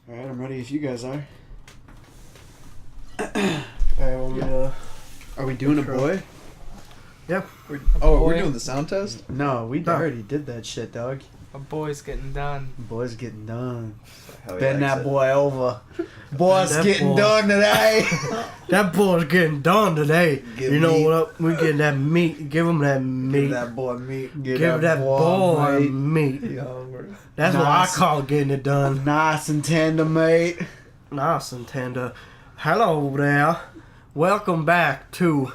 Alright, I'm ready if you guys are. Are we doing a boy? Yep. We're doing the sound test? No, we already did that shit, dog. A boy's getting done. Boy's getting done. Hell yeah, Bend that excited. boy over. Boy's that getting boy. done today. That boy's getting done today. Give you know meat. what? We getting that meat. Give him that meat. Give that boy meat. Give Give that boy mate. meat. Yo, That's what I Nice. call getting it done. Nice and tender, mate. Nice and tender. Hello there. Welcome back to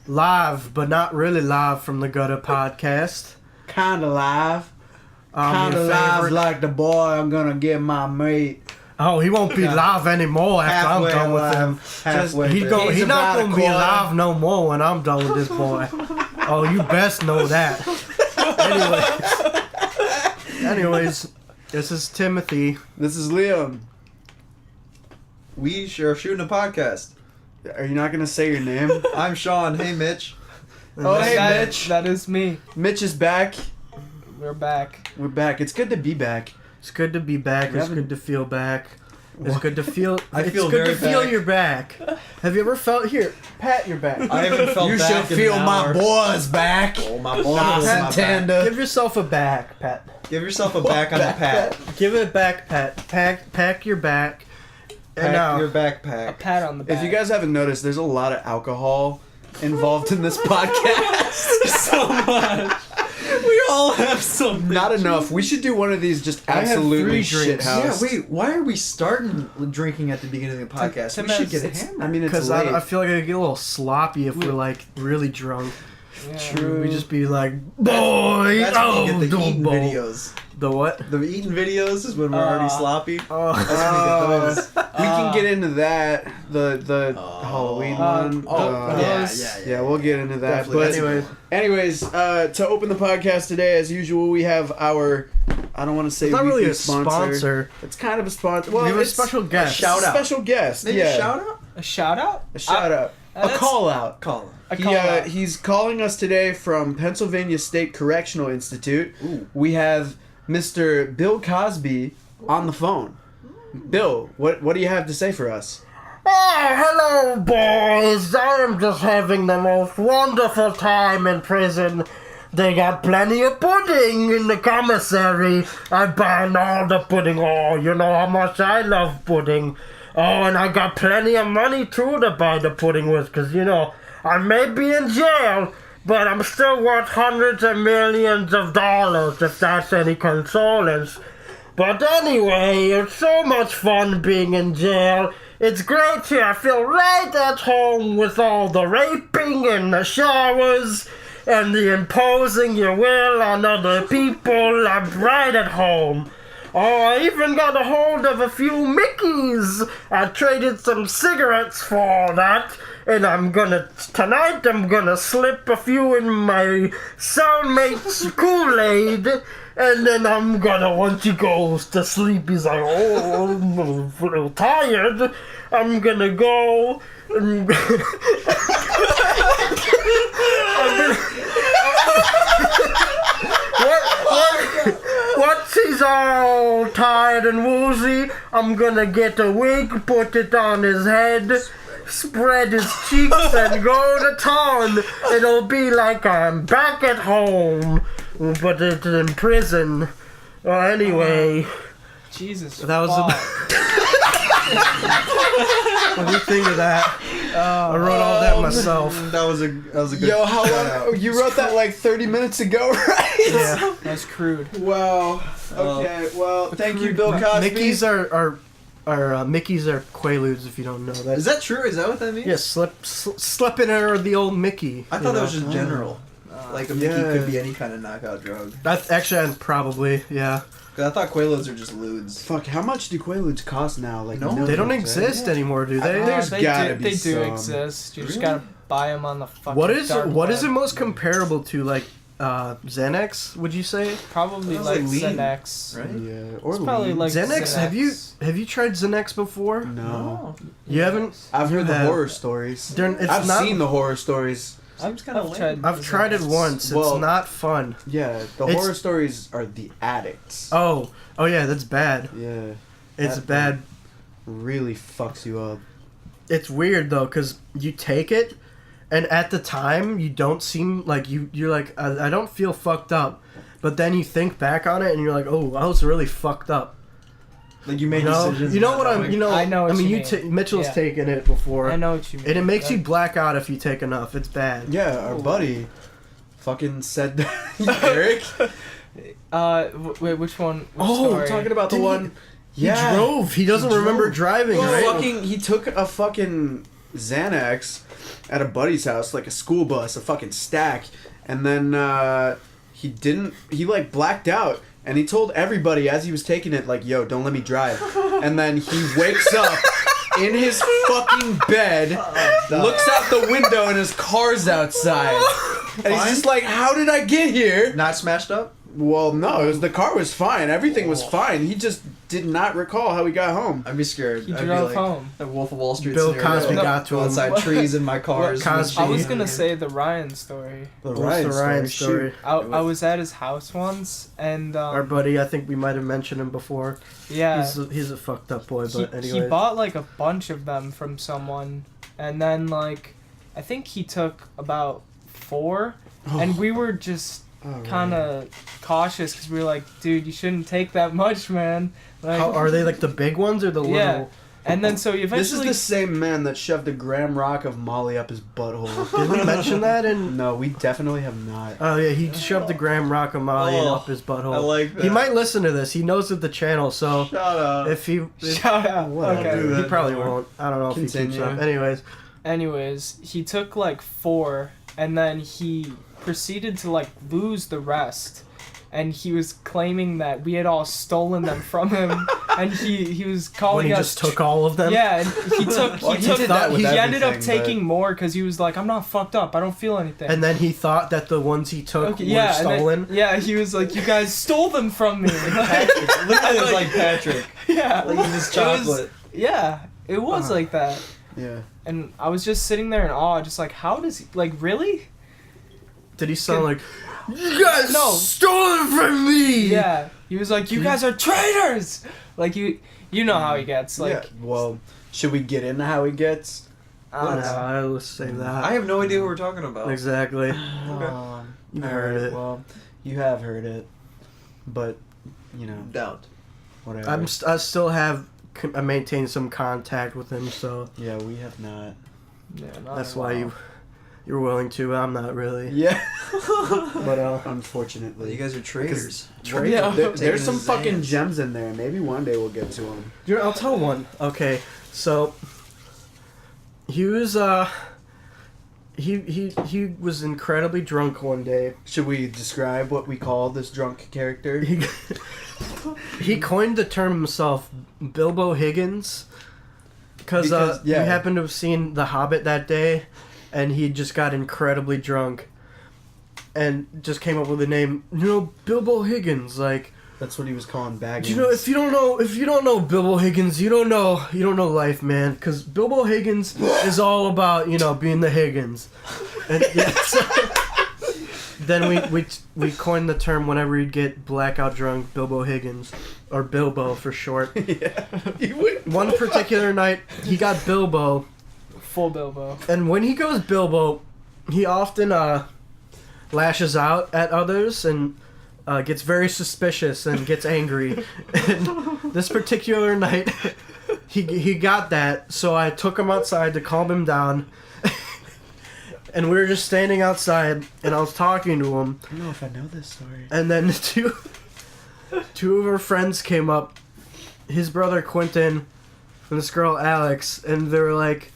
live, but not really live from the Gutter podcast. Kinda live. I'm Kinda your live favorite. like the boy I'm gonna get my mate. Oh, he won't be live anymore after I'm done with him. Halfway He's there. He's not about gonna a be quarter. live no more when I'm done with this boy. Oh, you best know that. Anyways, this is Timothy. This is Liam. We are shooting a podcast. Are you not gonna say your name? I'm Sean. Hey, Mitch. Oh, hey, That- Mitch. That is me. Mitch is back. We're back. We're back. It's good to be back. It's good to be back. We It's haven't- good to feel back. It's good to feel. I feel it's good very to feel back. your back. Have you ever felt here? Pat your back. I haven't felt You back should in feel an my hour. boys back. Oh, my boy. Nice and tender. Give yourself a back, Pat. Give yourself a back on the pat. Give it back, Pat. Pack your back. And Pack now, your A backpack. pat on the back. If you guys haven't noticed, there's a lot of alcohol involved in this podcast. so much. We all have something. Not enough. We should do one of these just I have absolutely 3 shit drinks. Yeah, house. wait. Why are we starting drinking at the beginning of the podcast? Tim We should has- get it's- hammered. I mean, it's because late. I feel like I get a little sloppy if we're like really drunk. Yeah. True. We just be like, boy, That's when oh, you get the eating boy. videos. The what? The eating videos is when we're already sloppy. Oh, That's when we get those. we can get into that. The Halloween one. Yeah, we'll get into that. Definitely. But anyways, to open the podcast today, as usual, we have our. I don't want to say it's not weekly really a sponsor. It's kind of a sponsor. Well, We have a it's special guest. shout out. Special guest. Maybe yeah. a shout out? A shout out? A shout out. A that's- call out. Call him. A call out. He's calling us today from Pennsylvania State Correctional Institute. Ooh. We have Mr. Bill Cosby on the phone. Bill, what do you have to say for us? Oh, hello, boys. I am just having the most wonderful time in prison. They got plenty of pudding in the commissary. I buy all the pudding. Oh, you know how much I love pudding. Oh, and I got plenty of money, too, to buy the pudding with, because, you know, I may be in jail, but I'm still worth hundreds of millions of dollars, if that's any consolence. But anyway, it's so much fun being in jail. It's great here. I feel right at home with all the raping and the showers and the imposing your will on other people. I'm right at home. Oh, I even got a hold of a few Mickeys. I traded some cigarettes for that. And tonight I'm gonna slip a few in my cellmate's Kool-Aid. And then I'm gonna, once he goes to sleep, he's like, oh, I'm a little tired. I'm gonna go and... Once he's all tired and woozy, I'm gonna get a wig, put it on his head, spread his cheeks, and go to town. It'll be like I'm back at home, but it's in prison. Anyway, Jesus. that was fuck. what do you think of that? I wrote all that myself. That was a good Yo, how shout long? out. You wrote that like 30 minits ago, right? Yeah. That's crude. Wow. Okay. Well, thank you, Bill Cosby. Mickey's are Mickey's are Quaaludes, if you don't know that. Is that true? Is that what that means? Yeah, slip in her the old Mickey. I you thought that know? was just general. Like a Mickey Yeah. could be any kind of knockout drug. That's actually probably, yeah. 'Cause I thought Quaaludes are just lewds. Fuck, how much do Quaaludes cost now? Like No, millions, They don't right? exist anymore, do they? There's they gotta do, be They do some. exist. You just Really? gotta buy them on the fucking What is dark what is it web. most comparable to, like Xanax? Would you say Probably Sounds like like lean, Xanax. right? Yeah, or It's probably lean. like Xanax? Have you tried Xanax before? No. You haven't? I've heard the have. horror stories. It's I've not, seen the horror stories. Seems kind of I've lame. tried. I've tried it once. Well- It's not fun. Yeah, the It's- horror stories are the addicts. Oh yeah, that's bad. Yeah. It's That bad. really fucks you up. It's weird though, cause you take it, and at the time you don't seem like you're like I don't feel fucked up, but then you think back on it and you're like, oh, I was really fucked up. Like you made You know, decisions. you know not what I'm. knowing. You know, I know what I mean, you you mean. Mitchell's Yeah. taken it before, I know what you mean. and it makes you That- black out if you take enough. It's bad. Yeah, our buddy fucking said that. Eric? Wait, which one? Which Oh, story? we're talking about the Didn't one. He drove. He doesn't remember driving, right? He took a fucking Xanax at a buddy's house, like a school bus, a fucking stack, and then he like blacked out, and he told everybody as he was taking it, like, yo, don't let me drive. And then he wakes up in his fucking bed, looks out the window, and his car's outside. And he's just like, how did I get here? Not smashed up. Well, no, the car was fine. Everything was fine. He just did not recall how he got home. I'd be scared. He I'd be drove like, home. A Wolf of Wall Street. Bill scenario. Cosby No. got to him. outside trees in my cars. Cosby. I was Yeah. gonna say the Ryan story. The What's the Ryan Shoot. story? I was at his house once, and Our buddy, I think we might have mentioned him before. yeah, He's a fucked up boy, he, but he anyway. bought like a bunch of them from someone, and then like I think he took about 4, and we were just kind of cautious because we were like, dude, you shouldn't take that much, man. Like, How, are they like the big ones or the little? Yeah. And then so he This is eventually the same man that shoved a graham rock of Molly up his butthole. Did we mention that? In No, we definitely have not. oh yeah, he shoved the Graham Rockamolian Oh, up his butthole. I like that. He might listen to this. He knows of the channel, so Shut up. if he shout out. Whatever. Okay. Do he that probably anymore. won't. I don't know if he keeps Continue. up. Anyways, He took like 4, and then he proceeded to like lose the rest. And he was claiming that we had all stolen them from him, and he was when calling he us. just took all of them. Yeah, and he took. Well, he he took. did that with he ended up everything, taking more because he was like, "I'm not fucked up. I don't feel anything." And then he thought that the ones he took okay, were yeah, and then- stolen. yeah, he was like, "You guys stole them from me." Patrick. Literally, it was like Patrick. yeah, Like eating his It was- chocolate. yeah, it was like that, Yeah. and I was just sitting there in awe, just like, how does he like really? Did he sound like, you guys No. stole it from me? Yeah, he was like, "You guys are traitors!" Like you know how he gets. Like, yeah. Well, should we get into how he gets? I don't know. I'll save that. I have no idea who we're talking about. Exactly. You I heard it. Well, you have heard it, but you know, Doubt. whatever. I still have I maintain some contact with him, so Yeah, we have not. Yeah, not that's at why all. you're willing to. I'm not really. Yeah. But Unfortunately, You guys are traitors. Right? Yeah. There's Taking some his fucking Xans. gems in there. Maybe one day we'll get to them. I'll tell one. Okay, so he was he was incredibly drunk one day. Should we describe what we call this drunk character? He coined the term himself, Bilbo Higgins, because Because, we yeah. happened to have seen The Hobbit that day, and he just got incredibly drunk, and just came up with the name. Bilbo Higgins. Like, That's what he was calling Baggins. if you don't know Bilbo Higgins, you don't know life, man. Because Bilbo Higgins is all about being the Higgins, and yeah. So, then we coined the term whenever he'd get blackout drunk, Bilbo Higgins, or Bilbo for short. Yeah. He would- One particular night, he got Bilbo, Full Bilbo. and when he goes Bilbo, he often lashes out at others and gets very suspicious and gets angry. And this particular night, he got that, so I took him outside to calm him down. And we were just standing outside, and I was talking to him, I don't know if I know this story. and then two of our friends came up, his brother Quentin and this girl Alex, and they were like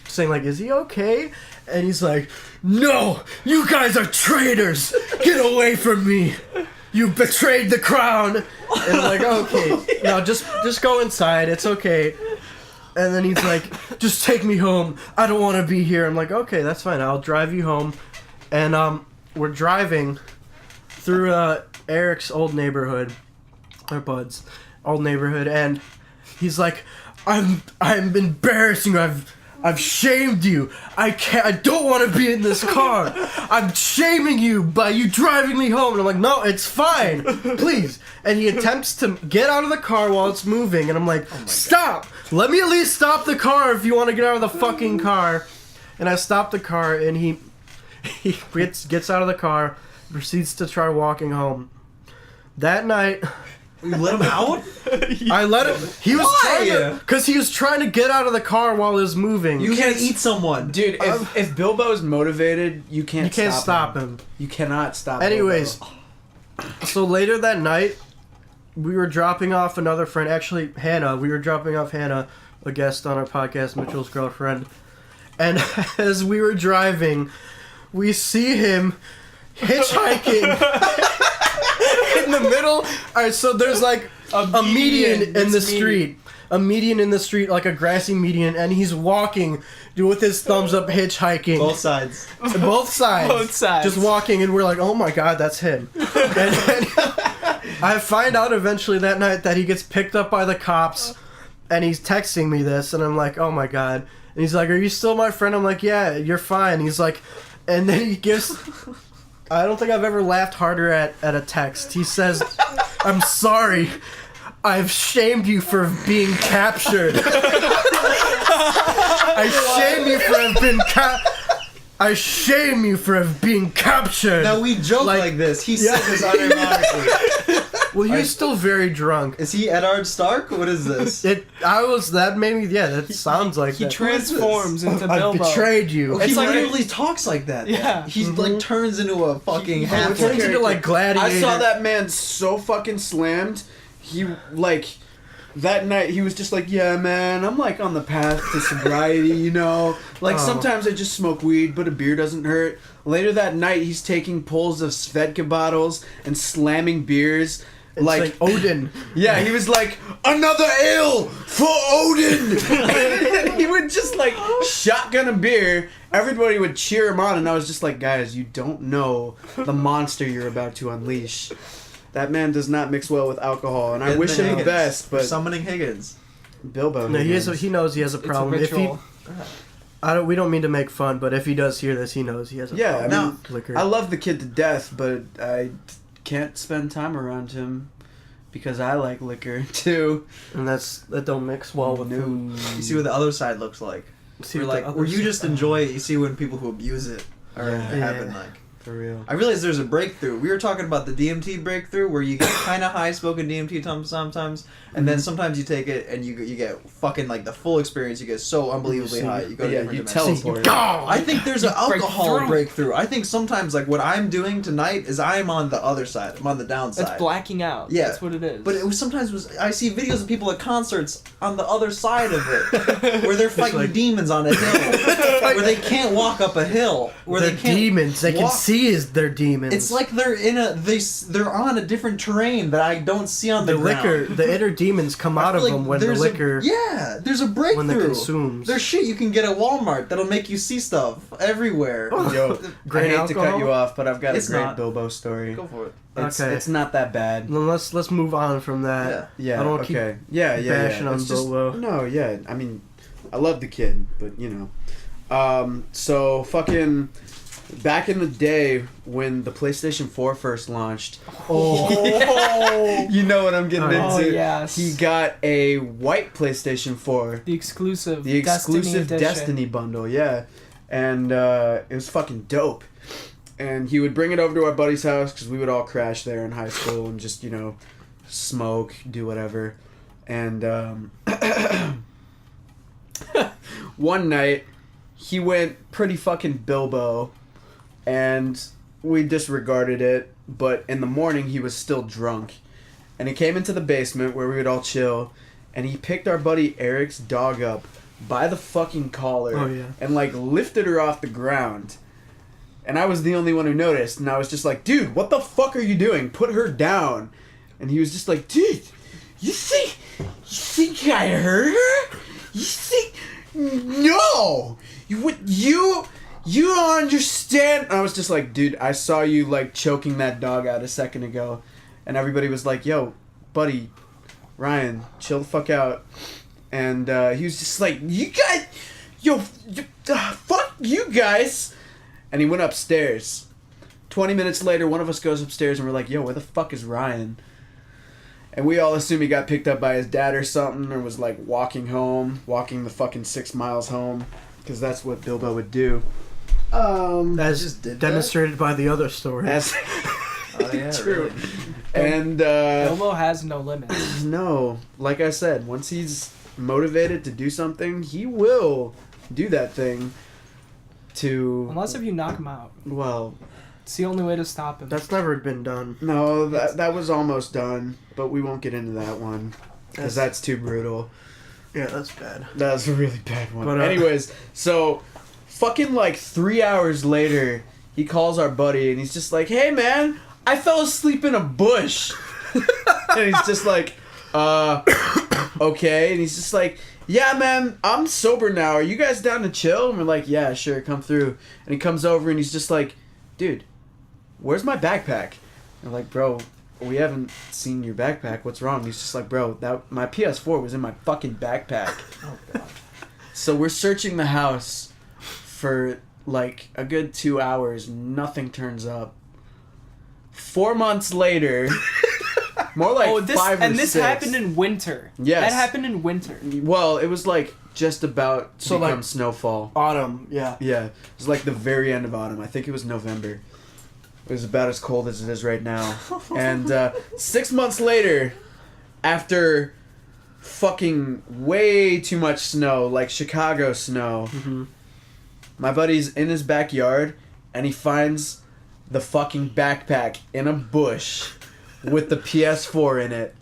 saying like, "Is he okay?" And he's like, "No, you guys are traitors! Get away from me! You betrayed the crown!" And I'm like, "Okay, no, just go inside. It's okay." And then he's like, "Just take me home. I don't want to be here." I'm like, "Okay, that's fine. I'll drive you home." And we're driving through Eric's old neighborhood, or Bud's old neighborhood, and he's like, I'm embarrassing you. I've shamed you. I don't want to be in this car. I'm shaming you by you driving me home. And I'm like, no, it's fine. Please. And he attempts to get out of the car while it's moving. And I'm like, stop. Let me at least stop the car if you want to get out of the fucking car. And I stop the car, and he gets out of the car, proceeds to try walking home. That night... You let him out? I let him. He was trying to, because he was trying to get out of the car while it was moving. You can't eat someone, dude. If Bilbo's motivated, you can't stop him. You cannot stop. Anyways, Bilbo. So later that night, we were dropping off another friend. Actually, Hannah. We were dropping off Hannah, a guest on our podcast, Mitchell's girlfriend. And as we were driving, we see him hitchhiking. In the middle, alright, so there's like a median in the street. A median in the street, like a grassy median, and he's walking with his thumbs up hitchhiking. Both sides. Both sides. Both sides. Just walking, and we're like, oh my god, that's him. And then I find out eventually that night that he gets picked up by the cops, and he's texting me this, and I'm like, oh my god. And he's like, are you still my friend? I'm like, yeah, you're fine. He's like, and then he gives... I don't think I've ever laughed harder at a text. He says, I'm sorry. I've shamed you for being captured. I shame you for being captured. Now we joke like this. He said this unironically. Well, he was still very drunk. Is he Eddard Stark? What is this? That made me, that sounds like he that. transforms into I Bilbo. betrayed you. He It's like literally talks like that. Yeah. He like turns into a fucking half. Turns into like Gladiator. I saw that man so fucking slammed. He that night he was just like, yeah, man, I'm like on the path to sobriety, you know. Like sometimes I just smoke weed, but a beer doesn't hurt. Later that night, he's taking pulls of Svedka bottles and slamming beers. It's like Odin. Yeah, he was like, another ale for Odin! And he would just like shotgun a beer. Everybody would cheer him on, and I was just like, guys, you don't know the monster you're about to unleash. That man does not mix well with alcohol, and I wish him the best, but... Summoning Higgins. Bilbo No, Higgins. he knows he has a problem. It's a ritual. We don't mean to make fun, but if he does hear this, he knows he has a problem. I mean, liquor. I love the kid to death, but I can't spend time around him because I like liquor too. And that don't mix well with food. You see what the other side looks like. Where you just enjoy it. You see when people who abuse it are having like. For real. I realized there's a breakthrough. We were talking about the DMT breakthrough, where you get kind of high smoking DMT sometimes, and then sometimes you take it and you get fucking like the full experience. You get so unbelievably high. You go to different dimensions. teleport. I think there's an alcohol breakthrough. I think sometimes like what I'm doing tonight is I'm on the other side. I'm on the downside. It's blacking out. Yeah, That's what it is. But it was sometimes I see videos of people at concerts on the other side of it, where they're fighting demons on a hill, where they can't walk up a hill, where they're they can't demons. They can see their demons. It's like they're they're on a different terrain that I don't see on the liquor. ground. The inner demons come out of them when the liquor. There's a breakthrough. When it consumes. There's shit you can get at Walmart that'll make you see stuff everywhere. Yo, I hate to cut you off, but I've got a great Bilbo story. Go for it. It's not that bad. Then let's move on from that. Yeah. I don't keep bashing on Bilbo. No, yeah. I mean, I love the kid, but you know. So fucking. Back in the day when the PlayStation 4 first launched, you know what I'm getting into. Oh, yes. He got a white PlayStation 4. The exclusive Destiny bundle, yeah. And it was fucking dope. And he would bring it over to our buddy's house because we would all crash there in high school and just, you know, smoke, do whatever. And one night, he went pretty fucking Bilbo. And we disregarded it, but in the morning he was still drunk. And he came into the basement where we would all chill, and he picked our buddy Eric's dog up by the fucking collar and like lifted her off the ground. And I was the only one who noticed, and I was just like, dude, what the fuck are you doing? Put her down. And he was just like, dude, you think I hurt her? You think... No! You don't understand. I was just like, dude, I saw you like choking that dog out a second ago. And everybody was like, yo, buddy, Ryan, chill the fuck out. And he was just like, you yo, fuck you guys. And he went upstairs. 20 minutes later, one of us goes upstairs and we're like, yo, where the fuck is Ryan? And we all assume he got picked up by his dad or something, or was like walking the fucking 6 miles home, because that's what Bilbo would do. As demonstrated by the other story. Oh yeah, true. Really. And Bilbo has no limits. no, like I said, once he's motivated to do something, he will do that thing. Unless if you knock him out. Well, it's the only way to stop him. That's never been done. no, that was almost done, but we won't get into that one because that's too brutal. Yeah, that's bad. That's a really bad one. But, anyways, so fucking like 3 hours later, he calls our buddy and he's just like, "Hey man, I fell asleep in a bush." And he's just like, okay. And he's just like, "Yeah, man, I'm sober now. Are you guys down to chill?" And we're like, "Yeah, sure, come through." And he comes over and he's just like, "Dude, where's my backpack?" And we're like, "Bro, we haven't seen your backpack. What's wrong?" And he's just like, "Bro, that my PS4 was in my fucking backpack." Oh god. So we're searching the house for like a good 2 hours. Nothing turns up. 4 months later, more like 5 or 6. And this happened in winter. Yes. That happened in winter. Well, it was like just about to become like snowfall. Autumn, yeah. Yeah, it was like the very end of autumn. I think it was November. It was about as cold as it is right now. And 6 months later, after fucking way too much snow, like Chicago snow, my buddy's in his backyard and he finds the fucking backpack in a bush with the PS4 in it,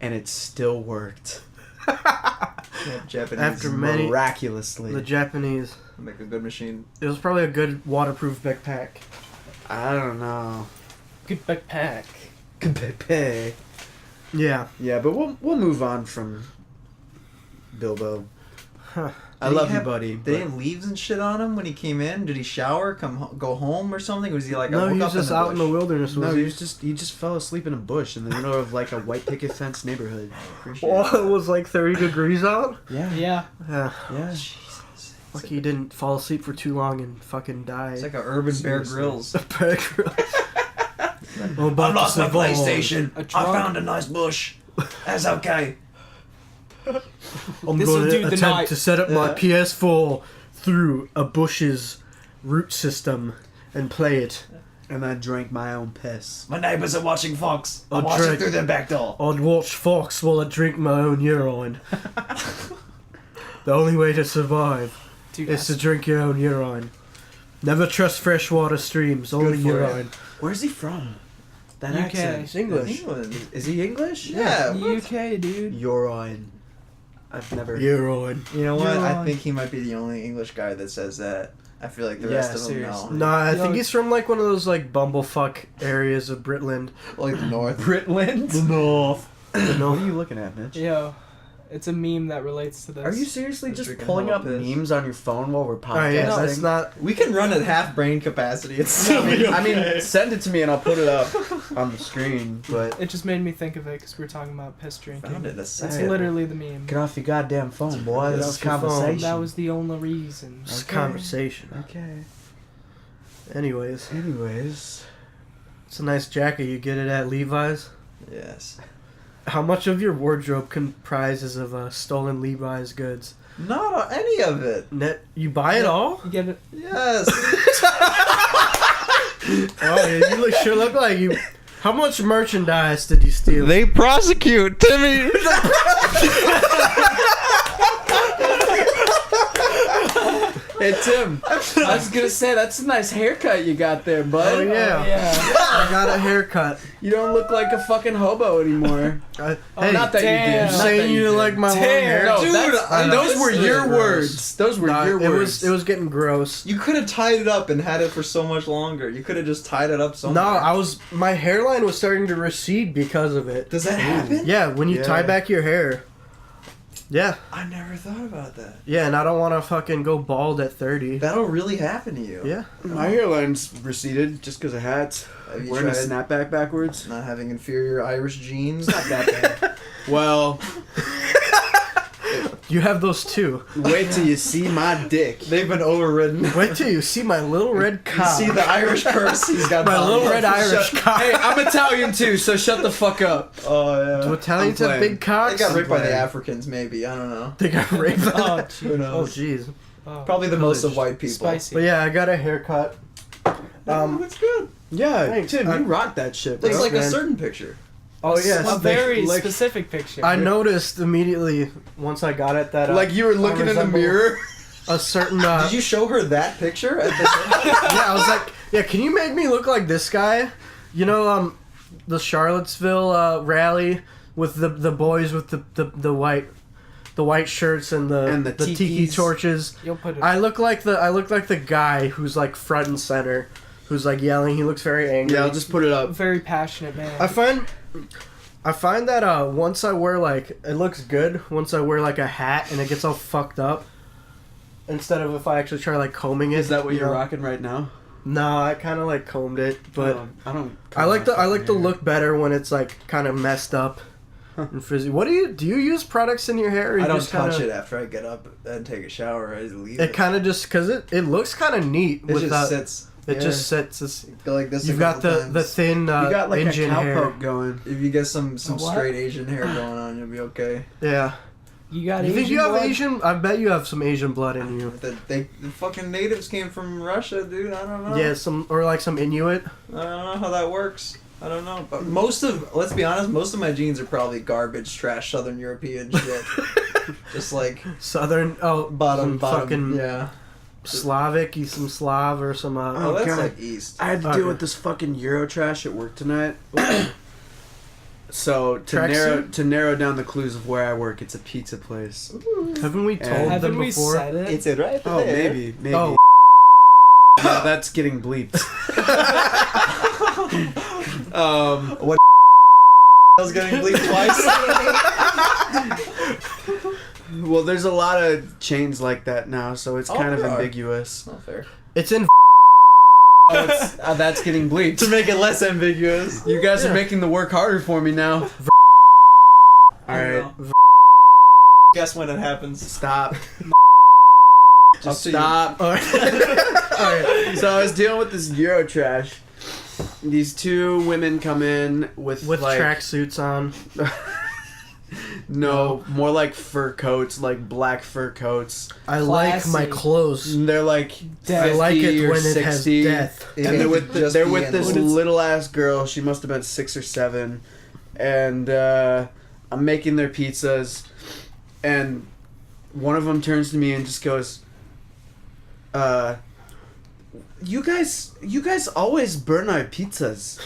and it still worked. Yeah, Japanese. After many... Miraculously. The Japanese... Make a good machine. It was probably a good waterproof backpack. I don't know. Good backpack. Good backpack. Yeah. Yeah, but we'll move on from Bilbo. Huh. I love you, buddy. Did he have leaves and shit on him when he came in? Did he shower, go home or something? Was he like, No, I woke he up was just out in the bush? wilderness. No, Was he just fell asleep in a bush in the middle of like a white picket fence neighborhood. Appreciate Oh, it was like 30 degrees out? Yeah. Yeah. Yeah. Yeah. Jesus. Like he didn't fall asleep for too long and fucking die. It's like an urban Bear Seriously. Grylls. Bear Grylls. I'm lost my survive. PlayStation. A I drunk- found a nice bush. That's okay. I'm This'll going do to the attempt night. to set up my Yeah. PS4 through a bush's root system and play it. And I drank my own piss. My neighbors are watching Fox. I'll I'm watching drink- through their back door. I'd watch Fox while I drink my own urine. The only way to survive Dude, is to drink your own urine. Never trust freshwater streams, only for urine. Where's he from? That UK. accent. It's English. England. Is he English? Yeah. UK, dude. Urine. I've never. Urine. You know what? You're I on. think he might be the only English guy that says that. I feel like the Yeah, rest of them seriously. Nah, I Yo. think he's from like one of those like bumblefuck areas of Britland. no. Like the North. Britland? North. What No. are you looking at, Mitch? Yo, it's a meme that relates to this. Are you seriously Just just drinking pulling hella up piss. memes on your phone while we're podcasting? Alright, yeah, that's not. We can run at half brain capacity. It's still I mean, send it to me and I'll put it up on the screen. But It just made me think of it because we were talking about piss drinking. found it a That's second. literally the meme. get off your goddamn phone, boy. Get This off is your phone. conversation. That was the only reason. It's Okay. conversation. Okay. Anyways, Anyways, it's a nice jacket. You get it at Levi's. Yes. How much of your wardrobe comprises of stolen Levi's goods? Not any of it. You buy it all? You get it? Yes. Oh, you sure look like you. How much merchandise did you steal? They prosecute Timmy. hey Tim, I was gonna say that's a nice haircut you got there, bud. Oh, yeah. Yeah. I got a haircut. You don't look like a fucking hobo anymore. Hey, Not that damn. you you did. Not saying that you did. like my long Damn. hair? No, Dude, that's, I those were understood. your Gross. words. Those were Nah, your words. it was getting gross. You could have tied it up and had it for so much longer. You could have just tied it up somewhere. No, my hairline was starting to recede because of it. Does that happen? Yeah, when you Yeah. tie back your hair. Yeah, I never thought about that. yeah, and I don't want to fucking go bald at 30. That'll really happen to you. Yeah. My hairline's receded just because of hats. Have you Wearing a tried snapback backwards. not having inferior Irish genes? Not that bad. Well, You You have those too. Wait till you see my dick. They've been overridden. Wait till you see my little red You cock. see the Irish curse? He's got my little red Irish cock. Hey, I'm Italian too, so shut the fuck up. Oh yeah. Do Italians I'm have playing. big cocks? They got raped by the playing. Africans, maybe. I don't know. They got raped. Oh, Who jeez. knows? Oh, jeez. Oh. Probably the most of white people. Spicy. But yeah, I got a haircut. That's good. Yeah, Thanks. Tim, you rock that shit, bro. Looks like a man. certain picture. Oh yeah, A very like- specific picture. I noticed immediately once I got it that Like you were looking in the resemble mirror. a certain. Did you show her that picture? At the Yeah, I was like, yeah, can you make me look like this guy? You know, the Charlottesville rally with the boys with the white shirts and the tiki tikis. torches. You'll put it. I look like the guy who's like front and center, who's like yelling. He looks very angry. Yeah, I'll just put it up. Very passionate man. I find that once I wear like it looks good once I wear like a hat and it gets all fucked up. Instead of if I actually try like combing it. Is that what you you're know? rocking right now? No, I kind of like combed it, but I don't. I like the look better when it's like kind of messed up and frizzy. What do you use products in your hair? Or you I don't just touch kinda, it after I get up and take a shower. I just leave It kind of just because it looks kind of neat It with just that. sits. It just sits. It's, Go like this. you've a got couple the times. thin You got like engine a hair. cowpoke going. If you get some what? straight Asian hair going on, you'll be okay. Yeah. you got You Asian think you have blood? Asian? I bet you have some Asian blood in you. The fucking natives came from Russia, dude. I don't know. Yeah, some like some Inuit. I don't know how that works. I don't know. But let's be honest, most of my genes are probably garbage, trash, Southern European shit. Just like Southern. Oh, bottom, fucking yeah. Slavic. You some Slav or some. Oh, that's God. like East. I had to Okay. deal with this fucking Euro trash at work tonight. So Tracksuit? to narrow down the clues of where I work, it's a pizza place. Haven't we told And- them Haven't we before? said it? It's it right Oh, there. maybe. Oh. No, that's getting bleeped. What I was getting bleeped twice. Well, there's a lot of chains like that now, so it's kind of there are. ambiguous. Not fair. It's in. That's getting bleeped. To make it less ambiguous. You guys Yeah. are making the work harder for me now. Alright, Guess when it happens. stop. Just Up to you. stop. Alright. Alright. So I was dealing with this Euro trash. These two women come in with like tracksuits on. no, more like fur coats, like black fur coats. I like my Classy. clothes. They're like I like 50 it or when it 60. has death. It And they're could with just they're be with this endless. little ass girl. She must have been 6 or 7, and I'm making their pizzas, and one of them turns to me and just goes, "You guys always burn our pizzas,"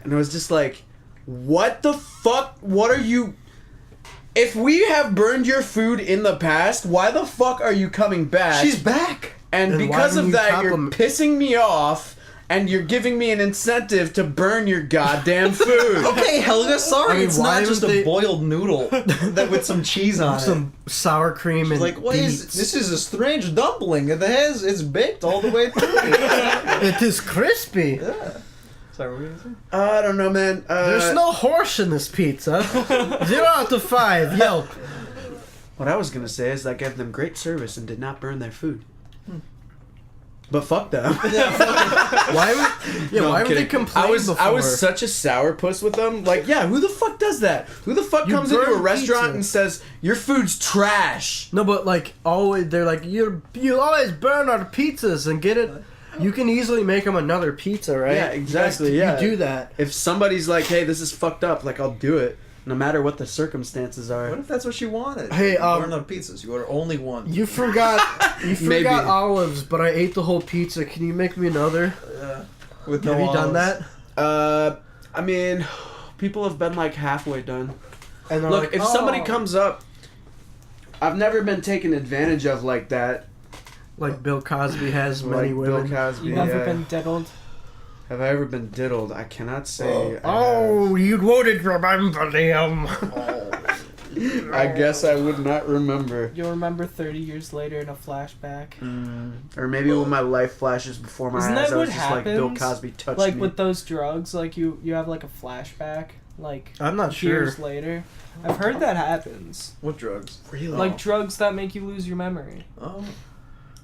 and I was just like, "What the fuck? What are you?" If we have burned your food in the past, why the fuck are you coming back? She's back. And Then why because don't of you that, you're compliment- pissing me off, and you're giving me an incentive to burn your goddamn food. Okay, Helga, sorry, I mean, it's why not just would a they- boiled noodle that with some cheese on it. Some sour cream She's and like, what is beets. this? Is a strange dumpling. It's baked all the way through. It is crispy. Yeah. Sorry, what were you gonna say? I don't know, man. There's no horse in this pizza. 0 out of 5. Yelp. What I was gonna say is I gave them great service and did not burn their food. But fuck them. Why would? Yeah, No, why I'm would they kidding. complain I was before? such a sourpuss with them. Like, yeah, who the fuck does that? Who the fuck You comes into a burn restaurant pizza. and says your food's trash? No, but like always, they're like you always burn our pizzas and get it. You can easily make them another pizza, right? Yeah, exactly, You yeah. do that. If somebody's like, hey, this is fucked up, like, I'll do it, no matter what the circumstances are. What if that's what she wanted? Hey, you ordered on pizzas. You ordered only one. You forgot. You Maybe. forgot olives, but I ate the whole pizza. Can you make me another? With no Have you done olives. that? I mean, people have been like halfway done. And they're Look, like, if somebody "Oh." comes up, I've never been taken advantage of like that. like Bill Cosby has many like women. Bill Cosby. You never yeah. been diddled? Have I ever been diddled? I cannot say. Oh, you wouldn't remember them. I guess I would not remember. You'll remember 30 years later in a flashback. Or maybe when my life flashes before my Isn't eyes, that I was what just like Bill happens? Cosby touched Like me. with those drugs, like you have like a flashback. like I'm not sure. years later. I've heard that happens. What drugs? Really? Like drugs that make you lose your memory. Oh.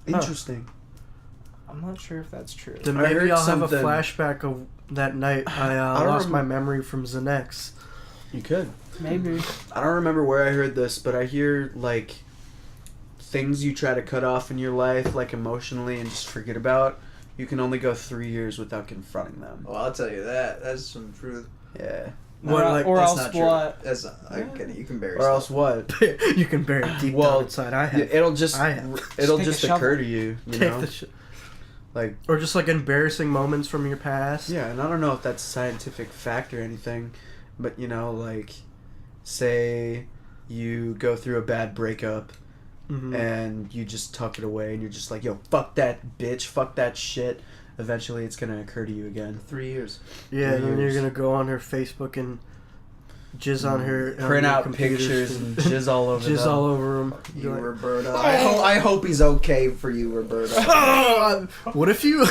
Interesting. I'm not sure if that's true. Then I maybe heard I'll have a something- flashback of that night I don't lost my memory from Xanax. You could. Maybe. I don't remember where I heard this, but I hear like things you try to cut off in your life, like emotionally, and just forget about. You can only go 3 years without confronting them. Well, I'll tell you that. That's some truth. Yeah. What, like, or That's else not true. what? That's not, I get it. You can bury Or else stuff. what? You can bury it deep Well, down inside. I have. It'll just I have. it'll Just take just a occur shovel. to you. You Take know. the shit. Like Or just like embarrassing moments from your past. yeah, and I don't know if that's a scientific fact or anything, but you know, like say you go through a bad breakup. Mm-hmm. And you just tuck it away and you're just like, yo, fuck that bitch, fuck that shit. Eventually it's gonna occur to you again. 3 years. Yeah, and then you're years. gonna go on her Facebook and jizz on her. on Print your out computers pictures and jizz all over jizz them. all over them. You, Roberta. I hope he's okay for you, Roberta. What if you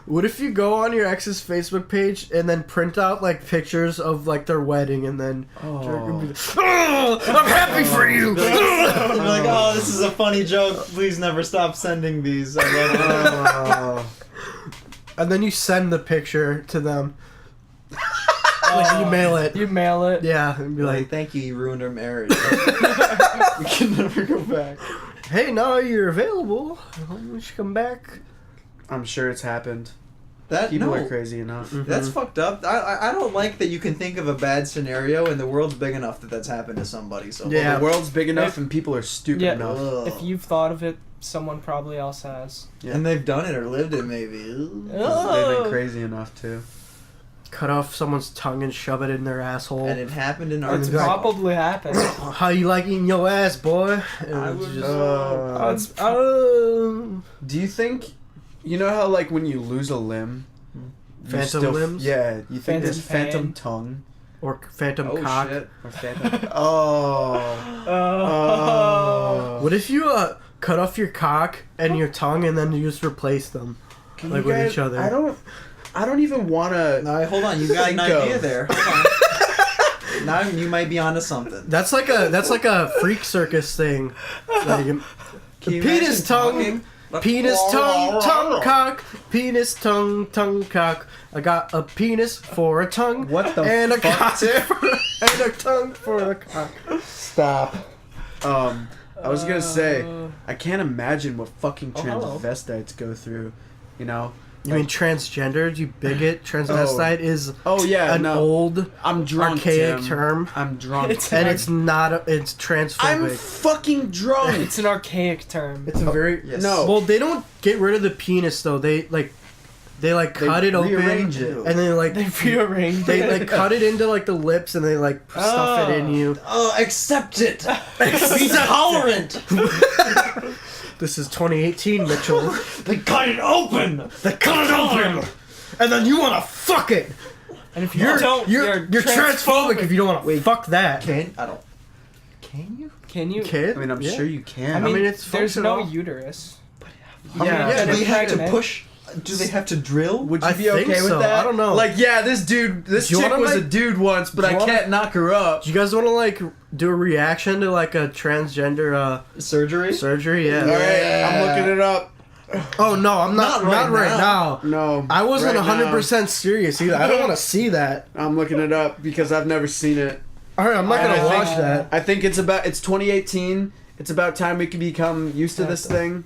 what if you go on your ex's Facebook page and then print out like pictures of like their wedding and then I'm happy for you. You're like, oh, this is a funny joke. Please never stop sending these. I love it. And then you send the picture to them. Like you mail it. You mail it. Yeah, and be Like, like, thank you. You ruined our marriage. We can never go back. hey, now you're available. You should come back. I'm sure it's happened. That People no. are crazy enough. That's fucked up. I don't like that you can think of a bad scenario and the world's big enough that that's happened to somebody. So Yeah. The world's big enough and people are stupid Yeah. enough. Ugh. If you've thought of it, someone probably else has. Yeah. And they've done it or lived it, maybe. Ugh. They've been crazy enough too. Cut off someone's tongue and shove it in their asshole. And it happened in our It's Exactly. probably happened. How you like eating your ass, boy? And I it's would just- Uh, Oh. Do you think, you know how like when you lose a limb, you Phantom still- limbs? Yeah, you think Phantom there's phantom pain. tongue Or phantom Oh cock. shit. or phantom? Oh. Oh. What if you cut off your cock and your tongue and then you just replace them? Can Like you with guys- each other. I don't even want to. No, hold on. You got an Think of- idea there. Hold on. Now you might be onto something. That's like a freak circus thing. Like, Can you penis imagine tongue, talking? penis tongue, tongue cock, penis tongue cock. I got a penis for a tongue. What the and a fuck, cock dude? and a tongue for a cock. Stop. I was gonna say, I can't imagine what fucking Oh, hello. transvestites go through. You know. You mean transgendered? You bigot? Transvestite is Oh yeah, an no. old I'm drunk. archaic Tim. term, I'm drunk. It's and an it's not. It's I'm transphobic. fucking drunk. It's an archaic term. It's a very Yes. No. Well, they don't get rid of the penis though. They cut it open rearrange it. and then like They rearranged they it. like cut it into like the lips and they like stuff it in you. Oh, accept it. Be tolerant. This is 2018, Mitchell. They cut it open. They cut it open, and then you wanna fuck it. And if you You're don't, you're transphobic if you don't wanna fuck that. Can you? Can you? Kid? I mean, I'm Yeah. sure you can. I mean, it's there's no functional. uterus. yeah. yeah, Do they have to pregnant. push? Do they have to drill? Would you I be think okay with so. that? I don't know. Like, yeah, this Do you chick wanna, was a like- dude once, but do I you wanna- can't knock her up. Do you guys want to like do a reaction to like a transgender Surgery? surgery? Yeah. All right, I'm looking it up. Oh no, I'm not. Not Not right right now. No, I wasn't right 100% serious either. I don't want to see that. now. I'm looking it up because I've never seen it. All right, I'm not And gonna I think- watch that. I think it's 2018. It's about time we can become used to this thing.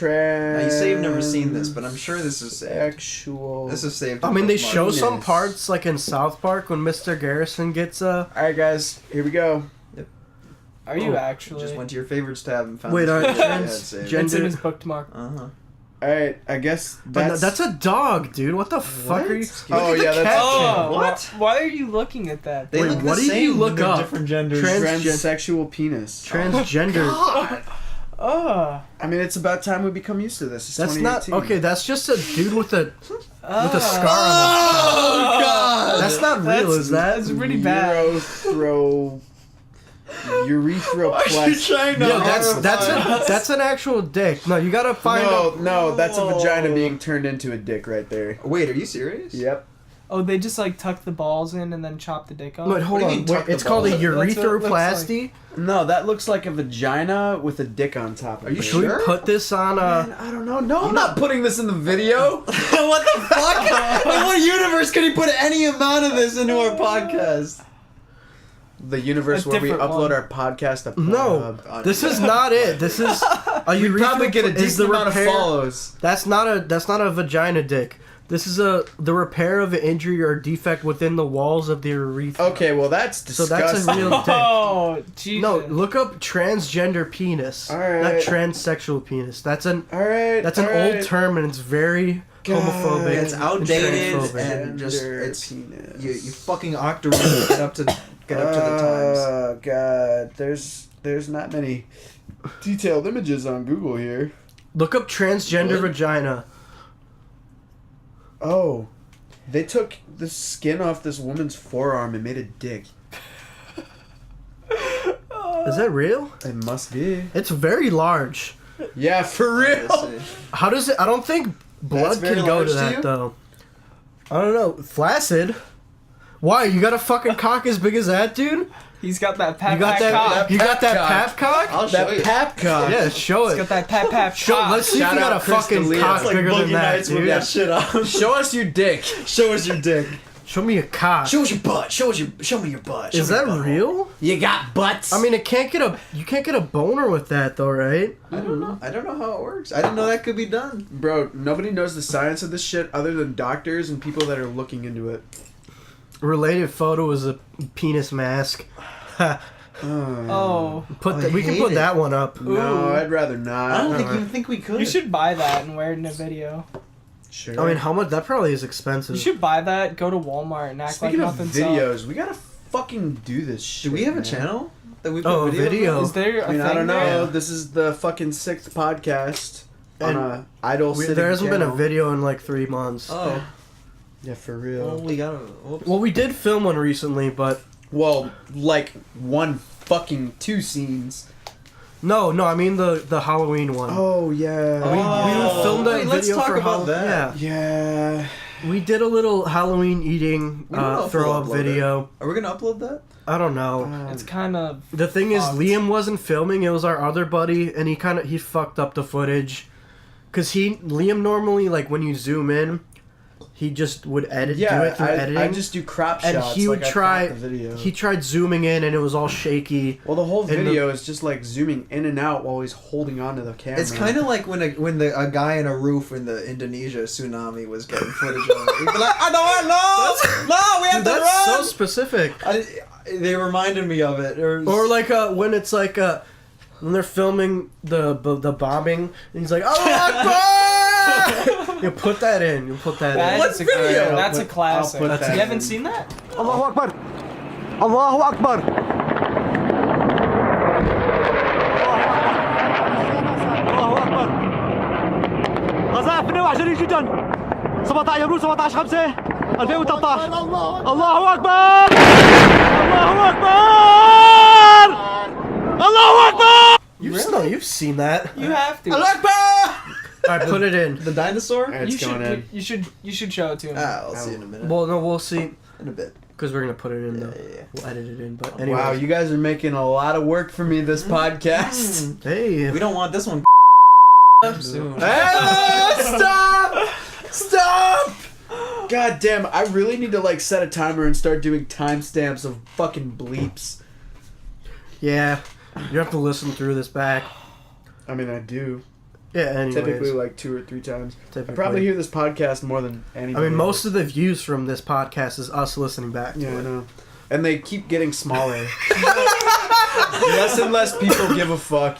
Now, you say you've never seen this, but I'm sure this is saved. Actual. This is saved. I mean, they bookmark. show some Penis. parts like in South Park when Mr. Garrison gets All right, guys, here we go. Are you Oh, actually? Just went to your favorites tab and found. Wait, this are video. Yeah, trans- it's saved. gen- It's in gender- his bookmark. Uh-huh. All right, I guess That's, that's. a dog, dude. What the fuck are you? Oh, Look at yeah, the that's- caption. Oh, What? Why are you looking at that? They Wait, look what the did same, you look but they're up? different genders. Transsexual penis. Transgender. Oh. I mean, it's about time we become used to this. It's That's not 2018. okay. That's just a dude with a Oh. scar on Oh God! his. That's not real, is that? That's pretty bad. Urethroplex. trying No, that's an actual dick. No, you gotta find out. No, that's a vagina being turned into a dick right there. Wait, are you serious? Yep. Oh, they just like tuck the balls in and then chop the dick off. Wait, hold What do you on. mean, Wait, tuck the it's called a balls? That's what it looks urethroplasty. No, that looks like a vagina with a dick on top of it. Are you Should sure? we put this on? Man, I don't know. No, I'm not putting this in the video. What the fuck? In what universe could he put any amount of this into our podcast? The universe A where we different upload one. our podcast to No, Pornhub. this is not it. This is a You probably get a is decent amount of follows. That's not a vagina dick. This is the repair of an injury or defect within the walls of the urethra. Okay, well that's So disgusting. that's a real dick. Oh, Jesus. No, look up transgender penis, Alright. not transsexual penis. That's an All right. that's an old term and it's very homophobic. It's outdated transphobic. and just Gender it's penis. you fucking octoroon get up to the times. Oh god, there's not many detailed images on Google here. Look up transgender What? vagina. Oh, they took the skin off this woman's forearm and made a dick. Is that real? It must be. It's very large. Yeah, for real. How does it? I don't think blood That's very can go large to to that you? though. I don't know. Flaccid. Why? You got a fucking cock as big as that, dude? He's got that pap You got pap that? cock. You got that Pap pap cock? I'll show That you. pap cock. Yeah, show He's it. got that pap pap Show, cock. let's see if Shout you got out a Chris fucking D'Elia. cock It's like bigger than that, with dude. that shit on. Show us your dick. Show us your dick. Show me a cock. Show us your butt. Show me your butt. Is that real? You got butts. I mean, you can't get a boner with that though, right? I don't know. I don't know how it works. I didn't know that could be done. bro, nobody knows the science of this shit other than doctors and people that are looking into it. Related photo is a penis mask. Oh, We can hate put it. that one up. No, I'd rather not. I don't think we could. you should buy that and wear it in a video. Sure. I mean, how much? That probably is You expensive. should buy that. Go to Walmart and act Speaking like of nothing's up. videos, we gotta fucking do this shit. Do we have a man. channel that we put Oh, a video. Is there a I mean, thing I don't know. there? This is the fucking 6th podcast on And a idle sitting There hasn't been a channel. video in like 3 months. Oh, Yeah, for well, real. we gotta. Whoops. Well, we did film one recently, but Well, like one fucking 2 scenes. no, I mean the Halloween one. Oh yeah. We filmed a Wait, let's video talk for about that. Yeah, Yeah. we did a little Halloween eating We don't know if throw we'll up upload video. Are we gonna upload that? I don't know. It's kind of. The thing is, fucked. Liam wasn't filming. It was our other buddy, and he fucked up the footage. Cause Liam normally, like when you zoom in, he just would do it through editing. I just do crop and shots. he would like I try. crop the video. He tried zooming in, and it was all shaky. Well, the whole And the- video is just like zooming in and out while he's holding onto the camera. It's kind of like when a guy in a roof in the Indonesia tsunami was getting footage of it. He'd be like, "I don't know, no, we have Dude, to that's so run." specific. They reminded me of it. Or like when it's like when they're filming the bombing, and he's like, "Oh, you put that in. You put that in." That's What a video? That's a I'll put classic. that You haven't in. seen that? Allahu Akbar. Allahu Akbar. Allahu Akbar. غزاة 22 جدا 17 يبرو 17 5 2013 الله أكبر الله أكبر الله أكبر. You've seen that. You have to. All right, put it in. The dinosaur? Alright, it's You going in. should. You should show it to him. I'll see in a minute. Well, no, we'll see In a bit. because we're gonna put it in though. Yeah. We'll edit it in. But anyway, Wow, you guys are making a lot of work for me this podcast. hey, We don't want this one soon. Hey, stop! Stop! God damn, I really need to like set a timer and start doing timestamps of fucking bleeps. yeah, you have to listen through this back. I mean, I do. Yeah, anyways. Typically like 2 or 3 times. I Typically. probably hear this podcast more than anybody. I mean, most of the views from this podcast is us listening back to Yeah, I it. know. And they keep getting smaller. Less and less people give a fuck.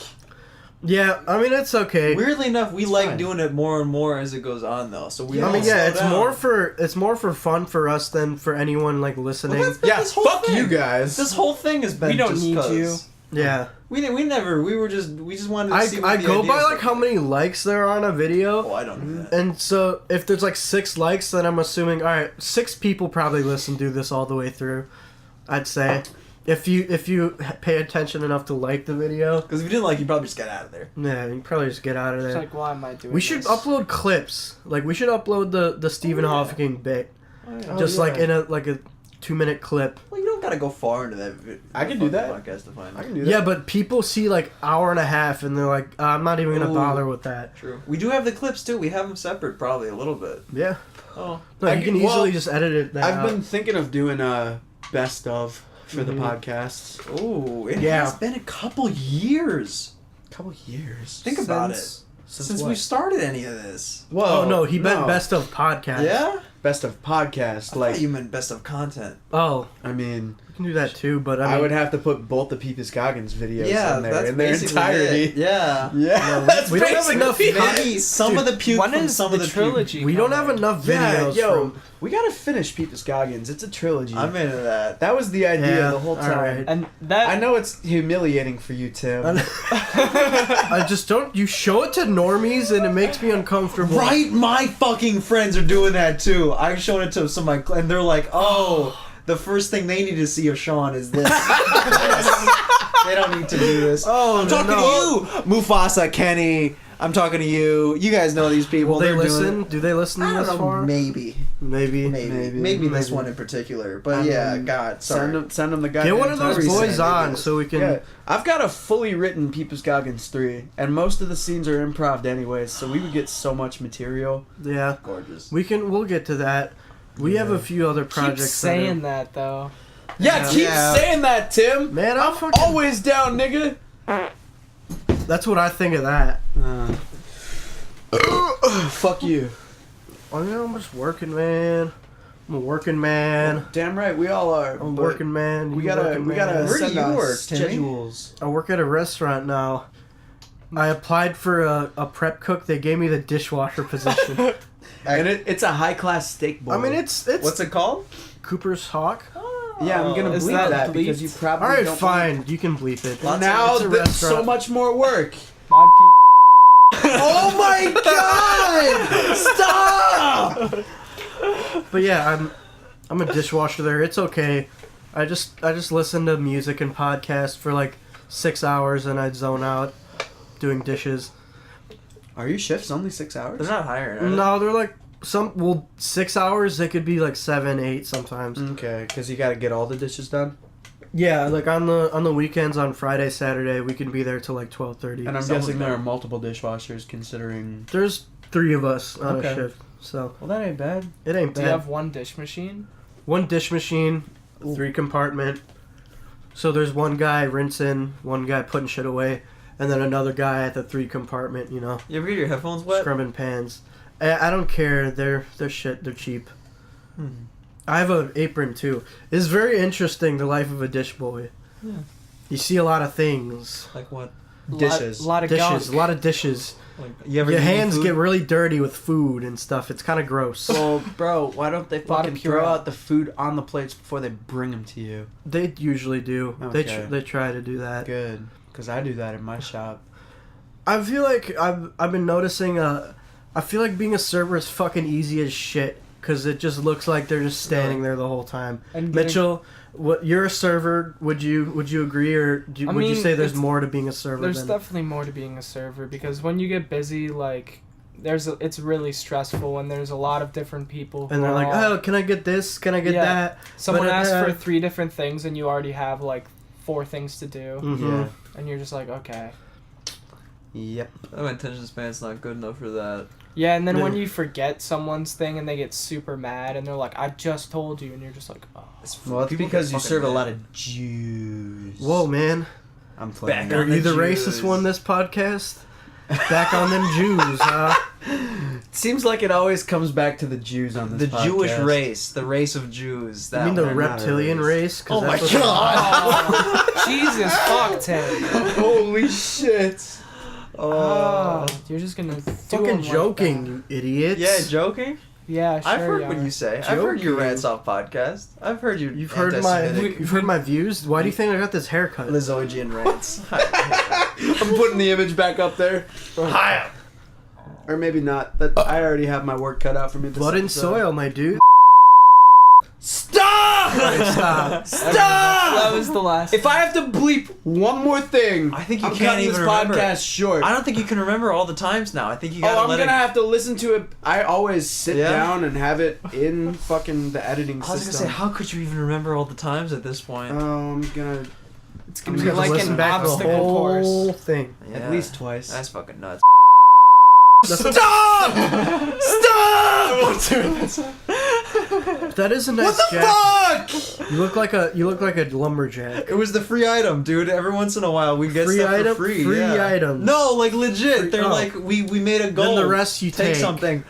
Yeah, I mean it's okay. Weirdly enough, we like fine. doing it more and more as it goes on, though. So we I mean, don't yeah, slow it's down. more for fun for us than for anyone like listening. Well, that's- Yeah, this whole fuck thing. you guys. This whole thing has been. We don't just need 'cause. you. Yeah, We just wanted to see. What I the go ideas by like were. how many likes there are on a video. Oh, I don't do that. And so, if there's like 6 likes, then I'm assuming, all right, 6 people probably listen to this all the way through. I'd say, if you pay attention enough to like the video, Because if you didn't like, you probably just get out of there. yeah, you can probably just get out of It's there. like, why am I doing We should this? upload clips. Like we should upload the Stephen Hawking bit. just like in a 2-minute clip. Well, you don't gotta go far into that. I can do that. Podcast to find I can do that. Yeah, but people see like hour and a half, and they're like, I'm not even gonna bother with that. True. We do have the clips too. We have them separate, probably a little bit. Yeah. Oh. No, you can easily just edit it. I've been thinking of doing a best of for the podcasts. Oh, it has been a couple years. Couple years. Think about it. Since we started any of this. Whoa, no, he meant best of podcast. Yeah? Best of podcast. I thought you meant best of content. Oh, I mean, you can do that too, but I would have to put both the Peepus Goggins videos in there that's in their basically entirety. it. Yeah. Yeah, No, we don't have enough. Maybe some of the puke When from is some the of the trilogy? We don't have enough videos. From... we gotta finish Peepus Goggins. It's a trilogy. I'm into that. That was the idea the whole time. Right. And that I know it's humiliating for you, Tim. I just don't. You show it to normies, and it makes me uncomfortable. Right, my fucking friends are doing that too. I've shown it to some of my, and they're like, "Oh, the first thing they need to see of Sean is this." They don't need to do this. Oh, I'm talking to you, Mufasa, Kenny. I'm talking to you. You guys know these people. Will they They're listen? doing. Do they listen to I this don't know. far? Maybe Maybe. this one in particular. But yeah, God, sorry. Send them the guy. Get one of those boys Resend on it. so we can. Yeah, I've got a fully written Peepus Goggins 3, and most of the scenes are improv anyways, so we would get so much material. Yeah. Gorgeous. We'll get to that. We have a few other keep projects. saying that though. Yeah, keep saying that, Tim. Man, I'm fucking. Always down, nigga. That's what I think of that. Fuck you. Oh, yeah, I'm just working, man. I'm a working man. Damn right, we all are. I'm a but working man. We You gotta working man. Where do send you out work, Timmy? schedules. I work at a restaurant now. I applied for a prep cook. They gave me the dishwasher position. And it's a high class steak bowl. I mean, it's What's it called? Cooper's Hawk. Yeah, I'm gonna Is bleep that that bleeped? because you probably All right, don't fine. You can bleep it. Want... Now It's a there's so restaurant. much more work. My Oh my god! Stop! But yeah, I'm a dishwasher there. It's okay. I just listen to music and podcasts for like 6 hours and I'd zone out doing dishes. Are your shifts only 6 hours? They're not hiring. Are they? No, they're like 6 hours. They could be like 7, 8 sometimes. Okay, because you got to get all the dishes done. Yeah, like on the weekends, on Friday, Saturday, we can be there till like 12:30. And I'm guessing there are multiple dishwashers, considering. There's 3 of us on Okay. a shift, so Well, that ain't bad. it ain't Do bad. you have one dish machine? One dish machine, 3 compartment. So there's one guy rinsing, one guy putting shit away, and then another guy at the 3 compartment. You know, You ever get your headphones wet? scrubbing pans. I don't care. They're shit. They're cheap. I have an apron too. It's very interesting, the life of a dish boy. Yeah. You see a lot of things. Like what? Dishes. A lot of Dishes, gunk. a lot of dishes. Like you ever Your eat hands food? get really dirty with food and stuff. It's kind of gross. Well, bro, why don't they Lot of fucking throw Purell. out the food on the plates before they bring them to you? They usually do. Okay. They try to do that. Good, because I do that in my shop. I feel like I've been noticing. I feel like being a server is fucking easy as shit because it just looks like they're just standing there the whole time. And getting- Mitchell, what you're a server? Would you agree, or would you mean, say there's it's- more to being a server? There's than... definitely more to being a server because when you get busy, like, it's really stressful and there's a lot of different people. And they're like, oh, can I get this? Can I get that? Someone But, asks for 3 different things and you already have like 4 things to do, Mhm. and you're just like, okay. Yep. My attention span's not good enough for that. Yeah, and then Yeah. when you forget someone's thing and they get super mad and they're like, I just told you, and you're just like, oh. Well, it's People because get you fucking serve a mad. lot of Jews. Whoa, man! I'm playing. Back Are on you the the racist Jews. one this podcast? Back on them Jews, huh? Seems like it always comes back to the Jews on The this podcast. Jewish race, the race of Jews. You That mean the one. reptilian race? 'Cause Oh my that's what- god! Jesus, fuck, Tim. Holy shit! Oh, you're just gonna do Fucking them like joking, you idiots. Yeah, joking. that. Yeah, sure. I've heard you what are. you say. I've heard your Joking. rants off podcast. I've heard your You've heard my views. Why do you think I got this haircut? Lizoidian rants. I'm putting the image back up there. Hi. Or maybe not. I already have my work cut out for me. This Blood and episode. soil, my dude. Stop! Stop. That was the last. If I have to bleep one more thing, I think you I'm can't cutting even this remember. podcast short. I don't think you can remember all the times now. I think you gotta I'm let gonna it. have to listen to it. I always sit Yeah? down and have it in fucking the editing I was system. gonna say, how could you even remember all the times at this point? I'm gonna It's gonna I'm be gonna like listen an back to the obstacle course. whole thing. Yeah. at least twice. That's fucking nuts. Stop! Stop! I won't do this. That is a nice What the jacket. fuck? You look like a lumberjack. It was the free item, dude. Every once in a while, we get Free stuff item? for free. Free yeah. items. No, like legit. Free- They're oh. like, we made a goal. Then the rest you take. something.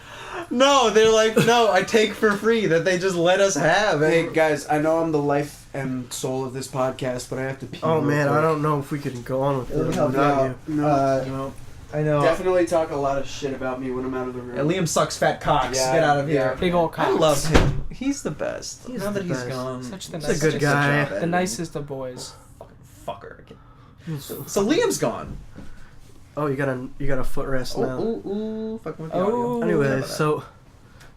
No, they're like, no, I take for free that they just let us have. Hey guys, I know I'm the life and soul of this podcast, but I have to pee. Oh real man, quick. I don't know if we can go on with Let me this help you without out. you. No, I know. definitely talk a lot of shit about me when I'm out of the room. Yeah, Liam sucks fat cocks. Yeah, Get out of here. yeah. Big old I cocks. love him. He's the best. He's now the that he's best. gone. Such the He's a nicest. good guy. The nicest of boys. Fucker. So Liam's gone. Oh, you got a footrest now. Ooh, fucking with the Oh. audio. Anyway, so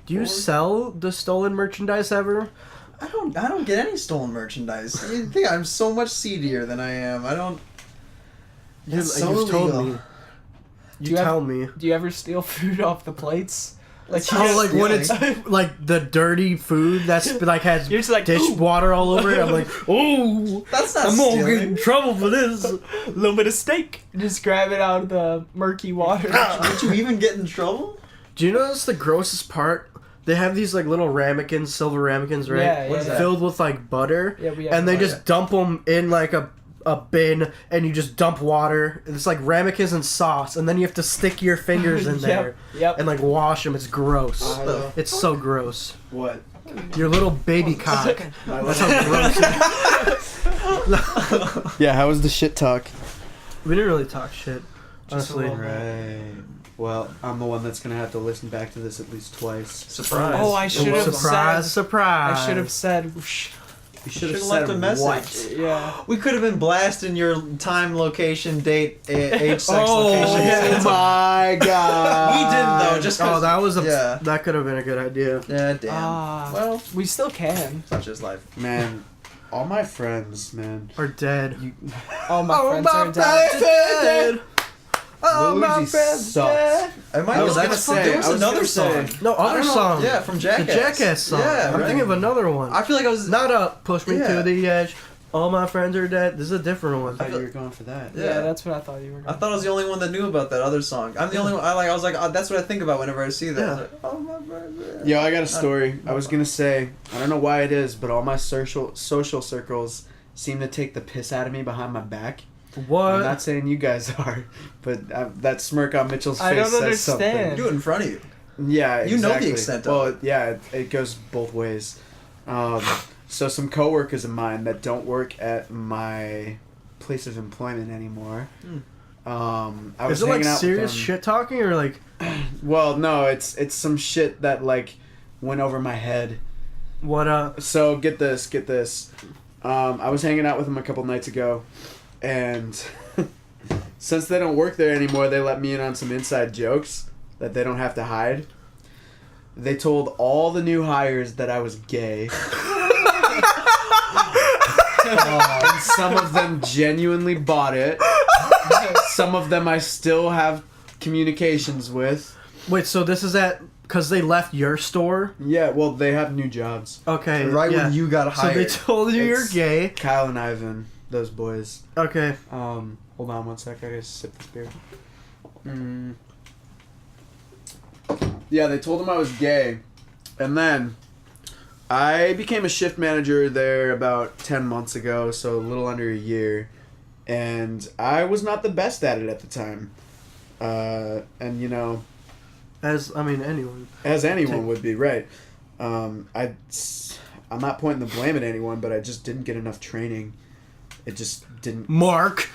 do you sell the stolen merchandise ever? I don't get any stolen merchandise. You think I'm so much seedier than I am. I don't. You've It's so told illegal. me. Do You you have- tell me. Do you ever steal food off the plates? Like That's you how, Oh, like when stealing. it's like the dirty food that's like has You're just like, dishwater all over it. I'm like, oh, That's not I'm gonna get stealing. in trouble for this. a little bit of steak. Just grab it out of the murky water. Did you even get in trouble? Do you know that's the grossest part? They have these like little ramekins, silver ramekins, right? Yeah, What is that? Filled with like butter. Yeah, we have And they butter. just dump them in like a bin, and you just dump water. It's like ramekins and sauce, and then you have to stick your fingers in there Yep. and like wash them. It's gross. I know. It's so gross. What? Your little baby cock. That's how gross it is. Yeah, how was the shit talk? We didn't really talk shit, Just a honestly. little- Right. Well, I'm the one that's gonna have to listen back to this at least twice. Surprise. Oh, I should have Surprise, said. surprise. I should have said. Whoosh. You should have left a message. What? Yeah. We could have been blasting your time, location, date, age, sex, Oh, location. yeah. My God. We didn't though. Just 'cause- Oh, that was yeah. that could have been a good idea. Yeah, damn. Ah. Well, We still can. such is life. Man, all my friends, man. Or dead. You, All my friends are dead. Oh, my Luigi friends sucks. dead. Am I No, just gonna that's say fine. there was I was another gonna say- song? No, I other don't know. song. Yeah, from Jackass. The Jackass song. Yeah, I'm right. thinking of another one. I feel like I was Not a push me Yeah. to the edge. All my friends are dead. This is a different one. I thought you were going for that. Yeah. Yeah, that's what I thought you were I going. thought I was the only one that knew about that other song. I'm the only one. I was like, oh, that's what I think about whenever I see that. I was Yeah. like, oh my god. Yo, I got a story. I was gonna say, I don't know why it is, but all my social circles seem to take the piss out of me behind my back. What? I'm not saying you guys are, but that smirk on Mitchell's I face don't says understand. Do it in front of you. something. Yeah, You know the exactly. extent of well, it. yeah, it goes both ways. So some coworkers of mine that don't work at my place of employment anymore. I was Is it like hanging out with serious them. shit talking or like Well, no, it's some shit that like went over my head. what? So get this. I was hanging out with them a couple nights ago, and since they don't work there anymore, they let me in on some inside jokes that they don't have to hide. They told all the new hires that I was gay. And some of them genuinely bought it. Some of them I still have communications with. Wait, so this is at because they left your store? Yeah, well, they have new jobs. Okay, Right yeah. when you got So hired. they told you you're It's- gay. Kyle and Ivan, those boys. Okay. Hold on one sec. I gotta sip this beer. Yeah, they told him I was gay, and then I became a shift manager there about 10 months ago, so a little under a year, and I was not the best at it at the time. And you know, Anyone. as anyone would be, right? I'm not pointing the blame at anyone, but I just didn't get enough training. It just didn't. Mark,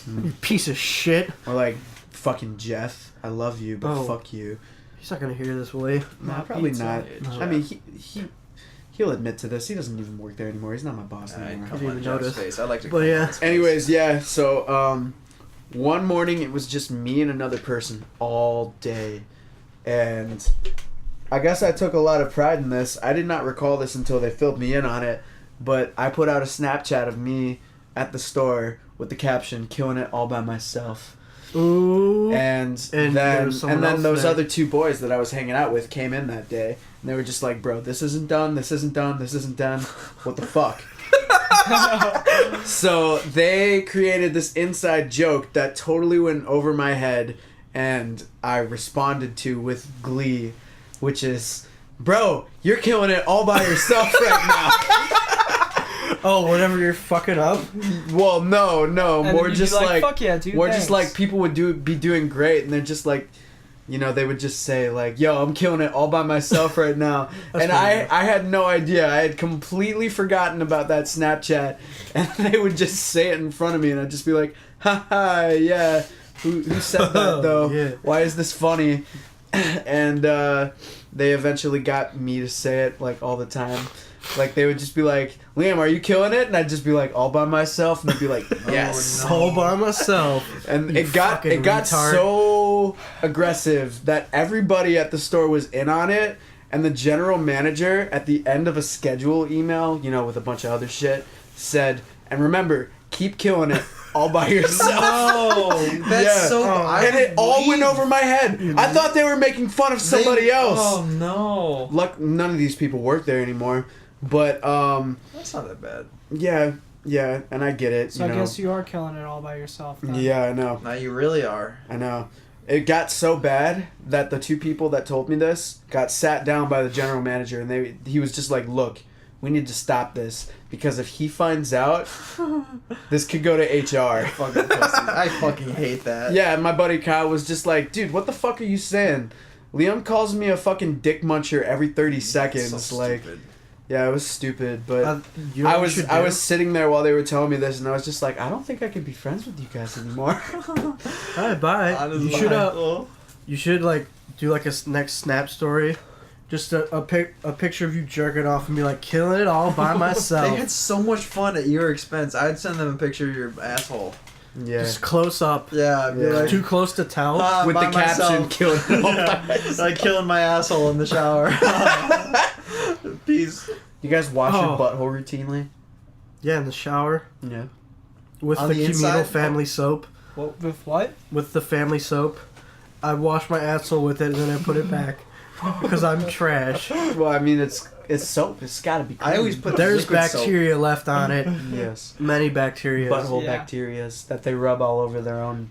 you piece of shit. Or like, fucking Jeff, I love you, but Oh. fuck you. He's not gonna hear this, will he? Nah, probably not. No. I mean, he'll admit to this. He doesn't even work there anymore. He's not my boss I anymore. come didn't on even Jeff's notice. face. I like to. But come yeah. on his face. Anyways, yeah. So one morning it was just me and another person all day, and I guess I took a lot of pride in this. I did not recall this until they filled me in on it. but I put out a Snapchat of me at the store with the caption "Killing it all by myself." Ooh. And then else those there. other 2 boys that I was hanging out with came in that day, and they were just like, "Bro, this isn't done. This isn't done. This isn't done. What the fuck?" So they created this inside joke that totally went over my head, and I responded to with glee, which is, "Bro, you're killing it all by yourself right now." Oh, whenever you're fucking up. Well, no, And more then you'd just be like, fuck yeah, dude. more Thanks. just like people would be doing great, and they're just like, you know, they would just say like, "Yo, I'm killing it all by myself right now," and I had no idea. I had completely forgotten about that Snapchat, and they would just say it in front of me, and I'd just be like, "Ha ha, yeah." Who said that though? Yeah. Why is this funny? And they eventually got me to say it like all the time. Like they would just be like, "Liam, are you killing it?" And I'd just be like, "All by myself," and they'd be like, "Yes." All by myself. And You it got fucking retard. so aggressive that everybody at the store was in on it, and the general manager at the end of a schedule email, you know, with a bunch of other shit, said, "And remember, keep killing it all by yourself." No, that's Yeah. so. I And it all went believe- over my head. I thought they were making fun of somebody They- else. Oh no, None of these people work there anymore. But that's not that bad. yeah, and I get it. So you I know. guess you are killing it all by yourself. Then. Yeah, I know. Now you really are. I know. It got so bad that the 2 people that told me this got sat down by the general manager, and he was just like, "Look, we need to stop this, because if he finds out, this could go to HR." Fucking pussy. I fucking hate that. Yeah, and my buddy Kyle was just like, "Dude, what the fuck are you saying? Liam calls me a fucking dick muncher every 30 seconds." So like, stupid. yeah, it was stupid, but You know I what you was should I do? was sitting there while they were telling me this, and I was just like, I don't think I could be friends with you guys anymore. Alright, bye. Honestly. You should like do like a next Snap story, just a picture of you jerking off and be like, "Killing it all by They myself." had so much fun at your expense. I'd send them a picture of your asshole. Yeah. Just close up. Yeah, I'd be Yeah. like, Too close to tell. With the by caption, myself. "Killing it all by Yeah, myself." like killing my asshole in the shower. Peace. You guys wash Oh. your butthole routinely? Yeah, in the shower Yeah. with On the the communal inside? family soap. With what? With the family soap, I wash my asshole with it and then I put it back because I'm trash. Well, I mean, it's soap. It's gotta be. I always clean. put There's liquid soap. bacteria left on it. yes. Many bacteria. Butthole Yeah. bacterias that they rub all over their own.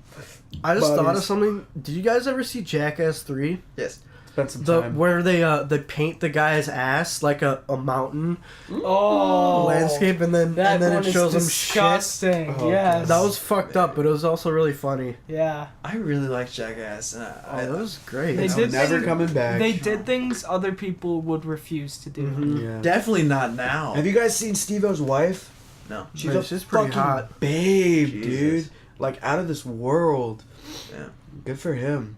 I just thought of bodies. something. Did you guys ever see Jackass 3? Yes. Spend some The time. where they paint the guy's ass like a mountain Oh, landscape and then That one it is shows him shit. disgusting. Oh, Yes. That was fucked up, but it was also really funny. Yeah. I really like Jackass. And Oh, that was great. They It's did never things- coming back. They did things other people would refuse to do. Mhm. Yeah. definitely not now. Have you guys seen Steve-O's wife? No. She's Right, a she's pretty fucking hot. babe, Jesus. dude. Like out of this world. Yeah. Good for him.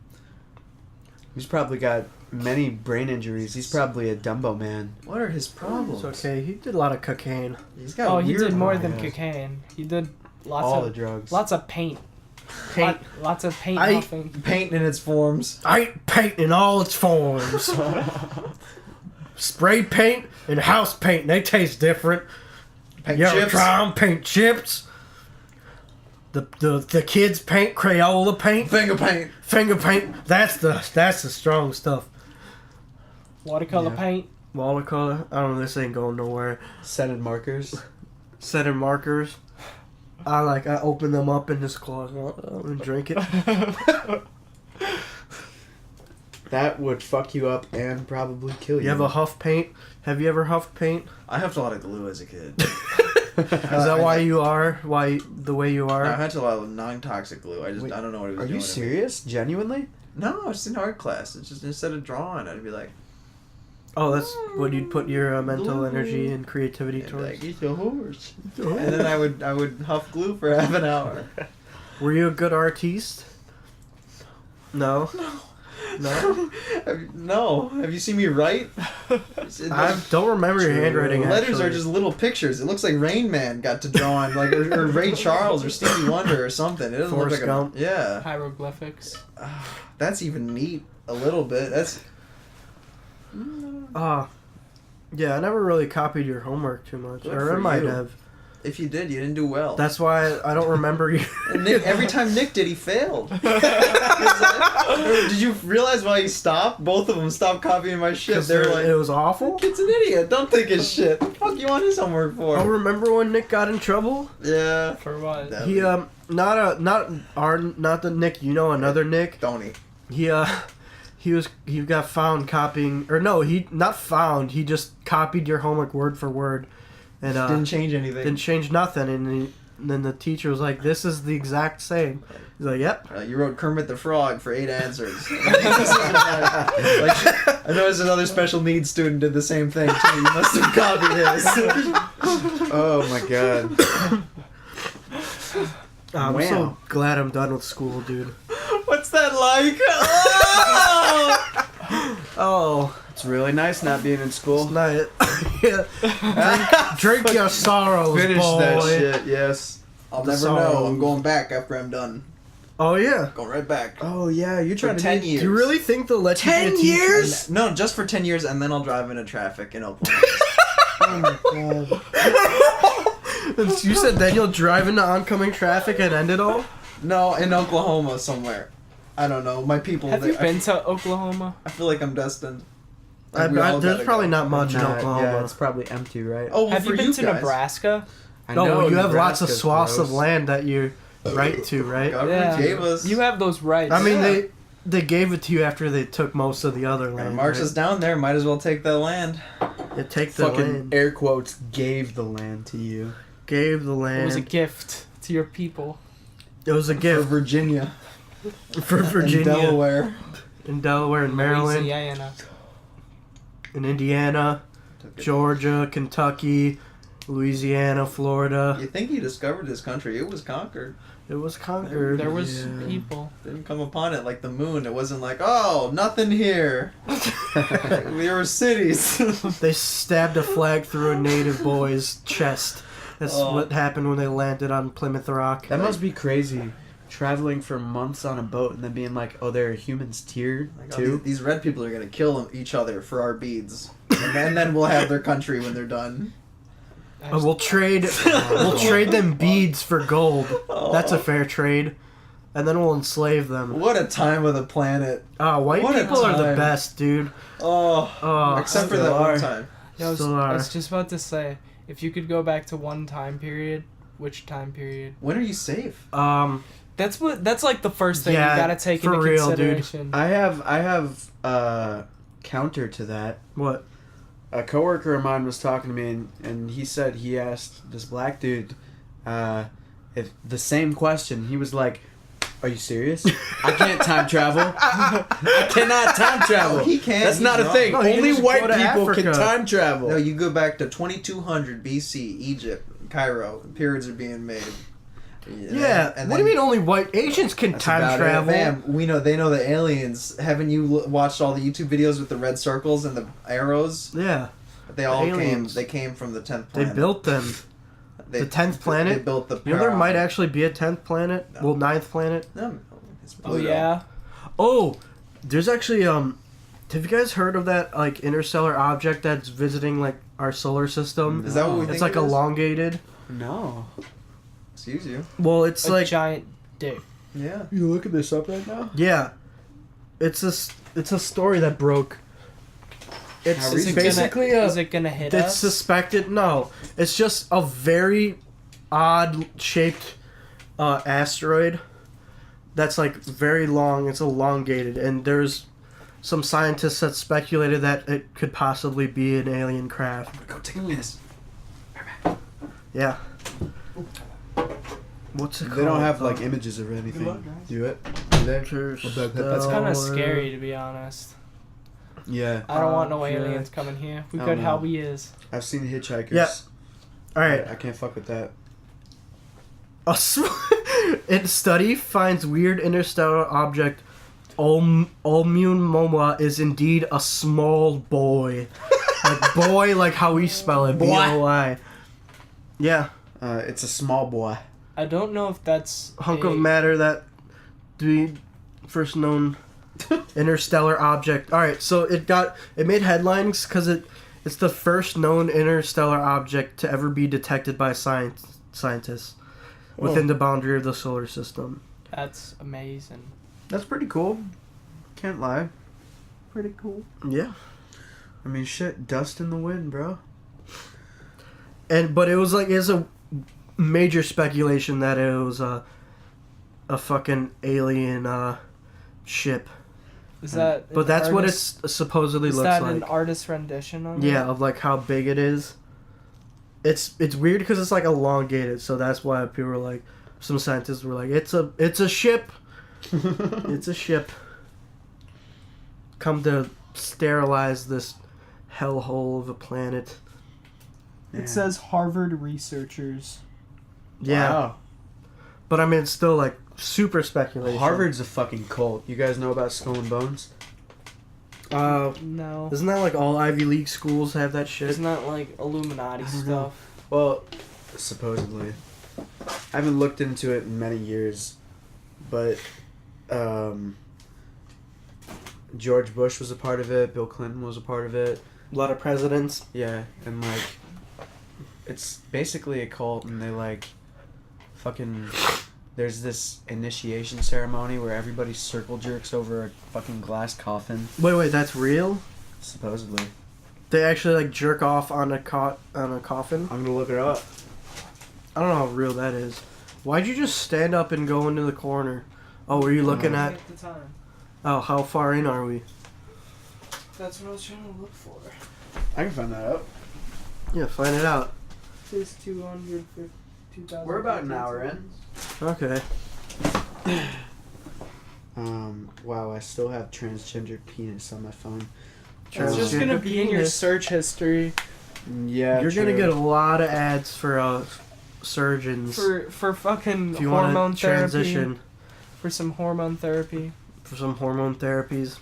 He's probably got many brain injuries. He's probably a Dumbo man. What are his problems? It's okay. He did a lot of cocaine. He's got Oh, he weird did more problems. than cocaine. He did lots All of the drugs. lots of paint. Paint. Lots of paint I- huffing. Paint in its forms. I ain't paint in all its forms. Spray paint and house paint, they taste different. Paint You ever chips. try 'em? Paint chips? The kids paint, Crayola paint, Finger paint. finger paint. That's the strong stuff. Watercolor Yeah. paint. Watercolor. I don't know. This ain't going nowhere. Scented markers. Setting markers. I open them up in this closet and drink it. That would fuck you up and probably kill you. You have a huff paint? Have you ever huffed paint? I huffed a lot of glue as a kid. Is that why you are the way you I are? had a lot of non-toxic glue. I don't know what it was Are doing. you serious? Genuinely? No, it's in art class. It's just instead of drawing, I'd be like, Oh, that's what you'd put your mental energy and creativity I'd be towards. like, eat your horse. And then I would huff glue for half an hour. Were you a good artiste? No. No. No. Have you seen me write? I don't remember your handwriting. The letters actually. are just little pictures. It looks like Rain Man got to draw on, like, or Ray Charles or Stevie Wonder or something. It doesn't Forrest look like Gump. Yeah. Hieroglyphics. That's even neat. A little bit. That's. Yeah, I never really copied your homework too much. Good Or for I might you. have. If you did, you didn't do well. That's why I don't remember you. And Nick, every time Nick did, he failed. Did you realize why he stopped? Both of them stopped copying my shit. Because They're like, it was awful. kid's an idiot. Don't think his shit. The fuck you want his homework for? Oh, remember when Nick got in trouble? Yeah. For what? That- He not the Nick, you know, another Nick. Don't he? He got found copying, or no, he not found. He just copied your homework word for word, and Didn't change anything. didn't change nothing. And then the teacher was like, "This is the exact same." He's like, "Yep." You wrote Kermit the Frog for 8 answers. Like, I noticed another special needs student did the same thing too. You must have copied his. Oh my god. I'm Wow. so glad I'm done with school, dude. What's that like? Oh, It's really nice not being in it's school. not. Yeah. Drink your sorrows, Finish boy. that shit, yes. I'll The never know. songs. I'm going back after I'm done. Oh yeah. Going right back. Oh yeah, you're For trying to 10 be... years. Do you really think they'll let you 10 be a teacher? years? No, just for 10 years, and then I'll drive into traffic in Oklahoma. Oh my god. You said then you'll drive into oncoming traffic and end it all? No, in Oklahoma somewhere. I don't know. My people. Have you been to Oklahoma? I feel like I'm destined. Like, we all There's gotta probably go. not much in Nah, Oklahoma. Yeah, it's probably empty, right? Oh, well, Have for you been to guys. Nebraska? I No, know you have lots of Nebraska's swaths gross. of land that you right to, right? Government gave us. You have those rights. I mean, Yeah. they gave it to you after they took most of the other land. March right? us down there. Might as well take that land. They take the Fucking land. air quotes gave the land to you. Gave the land. It was a gift to your people. For gift Virginia. for Virginia, And Delaware. in Delaware, and Maryland, Louisiana. in Indiana, Georgia, Kentucky, Louisiana, Florida. You think he discovered this country? It was conquered. It was conquered. There was Yeah. people. Didn't come upon it like the moon. It wasn't like, oh, nothing here. There were cities. They stabbed a flag through a native boy's chest. That's Oh. what happened when they landed on Plymouth Rock. That must be crazy. Traveling for months on a boat and then being like, oh, there are humans here Like, oh, too. these red people are gonna kill each other for our beads, and then we'll have their country when they're done. We'll trade them beads for gold. That's a fair trade. And then we'll enslave them. What a time of the planet. White What a people are the time. best, dude. Oh, except for still that are. one time. Yeah, I Still are. was just about to say, if you could go back to one time period, which time period? When are you safe? That's like the first thing Yeah, you gotta take for into real, dude. consideration. I have counter to that. What? A coworker of mine was talking to me and he said he asked this black dude if the same question. He was like, "Are you serious? I can't time travel. I cannot time travel. No, he can. That's He's not a wrong. thing. No, he can Only just white go to people can Africa. time travel." No, you go back to 2200 BC, Egypt, Cairo. Pyramids are being made. Yeah. What do you mean only white Asians can That's time about it. travel? Bam, they know the aliens. Haven't you watched all the YouTube videos with the red circles and the arrows? Yeah. They all came. aliens. They came from the 10th They planet. the 10th planet? They built the. You know there might pyramid. actually be a 10th planet? No. Well, 9th planet? No, it's Oh Pluto. yeah. Oh, there's actually have you guys heard of that like interstellar object that's visiting like our solar system? Is that what we think It's like it is? elongated. No. Excuse you. Well, it's A like giant dick. Yeah. You looking this up right now? yeah. It's a story that broke. It's How Is it basically gonna, a is it gonna hit it's us? suspected. No, it's just a very odd shaped asteroid that's like very long. It's elongated, and there's some scientists that speculated that it could possibly be an alien craft. Go take a piss. Yeah. What's it called? They don't have like images or anything. Do it? Do they? That's kind of scary, to be honest. Yeah. I don't want no Sure. aliens coming here. We Oh, good no. how we is. I've seen Hitchhikers. Yeah. All right. I can't fuck with that. A study finds weird interstellar object. Oumuamua is indeed a small boy. Like boy, like how we spell it. B-O-I. Yeah. It's a small boy. I don't know if that's Hunk of matter that the first known interstellar object. All right, so it made headlines because it It's the first known interstellar object to ever be detected by scientists within the boundary of the solar system. That's amazing. That's pretty cool. Can't lie. Pretty cool. Yeah. I mean, shit, dust in the wind, bro. But it was like, it's a major speculation that it was a fucking alien ship. Is that? But that's what it supposedly looks like. Is that an artist rendition of it? Yeah, of like how big it is. It's weird because it's like elongated, so that's why people were like, some scientists were like, it's a ship. It's a ship. Come to sterilize this hellhole of a planet. It says Harvard researchers. Yeah. Wow. But I mean, it's still like super speculation. Harvard's a fucking cult. You guys know about Skull and Bones? No. Isn't that like all Ivy League schools have that shit? Isn't that like Illuminati stuff? Well, supposedly. I haven't looked into it in many years, but George Bush was a part of it. Bill Clinton was a part of it. A lot of presidents. Yeah, and like, it's basically a cult, and they like, fucking, there's this initiation ceremony where everybody circle jerks over a fucking glass coffin. Wait, that's real? Supposedly. They actually like jerk off on a coffin? I'm gonna look it up. I don't know how real that is. Why'd you just stand up and go into the corner? Oh, were you looking at... the time. Oh, how far in are we? That's what I was trying to look for. I can find that out. Yeah, find it out. It says 250,000. We're about an hour in. Okay. Wow, I still have transgender penis on my phone. It's just gonna be in your search history. Yeah, You're gonna get a lot of ads for surgeons. For fucking if you hormone want to therapy. transition. For some hormone therapy. For some hormone therapies.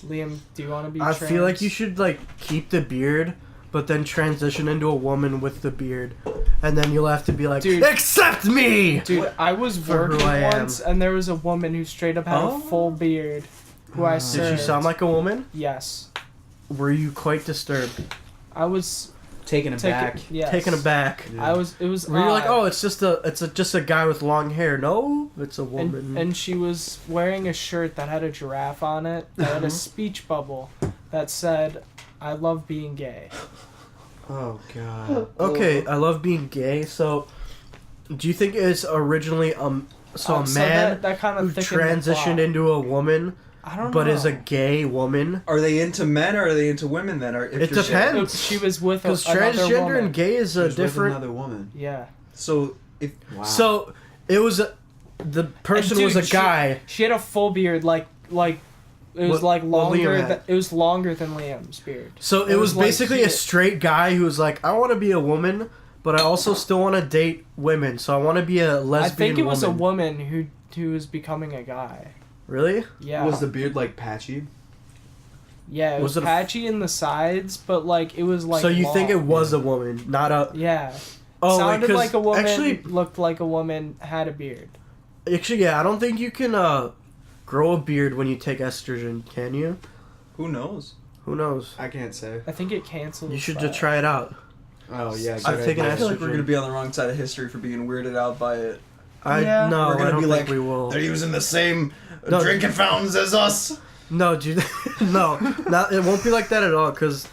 Liam, do you want to be I trans? feel like you should like keep the beard, but then transition into a woman with the beard. And then you'll have to be like, Dude. accept me! Dude, I was For who working I am. once, and there was a woman who straight up had a full beard. Who I served. Did she sound like a woman? Yes. Were you quite disturbed? I was taken aback. yes. Taken aback? Yeah. I was. It was. Were you like, odd. oh, it's just a guy with long hair? No, it's a woman. And she was wearing a shirt that had a giraffe on it, that had a speech bubble that said, "I love being gay." Oh god. Okay, I love being gay. So, do you think it's originally a man that kind of who transitioned into a woman, I don't know. but is a gay woman? Are they into men or are they into women then? Or if It you're depends. She was with Because another transgender woman. and gay is a She was with different. another woman. Yeah. So if Wow. So it was the person And was a dude, guy. She had a full beard, like it was What- like what Liam longer. had. It was longer than Liam's beard. So it was like basically he- a straight guy who was like, I want to be a woman, but I also still want to date women. So I want to be a lesbian. I think it was a woman. woman who was becoming a guy. Really? Yeah. Was the beard like patchy? Yeah, it Was was it a- patchy in the sides, but like it was like. So you think it long. was a woman, not a? Yeah. Oh, Sounded 'cause like a woman. Actually, Looked like a woman. Had a beard. yeah, I don't think you can grow a beard when you take estrogen. Can you? who knows? Who knows? I can't say. I think it cancels. You should that. just try it out. Oh yeah. I've good taken idea. I feel like we're estrogen. gonna be on the wrong side of history for being weirded out by it. Yeah. No, We're gonna I don't be think like, we will. They're using the same No. drinking fountains as us. No, dude. No, not, it won't be like that at all. Because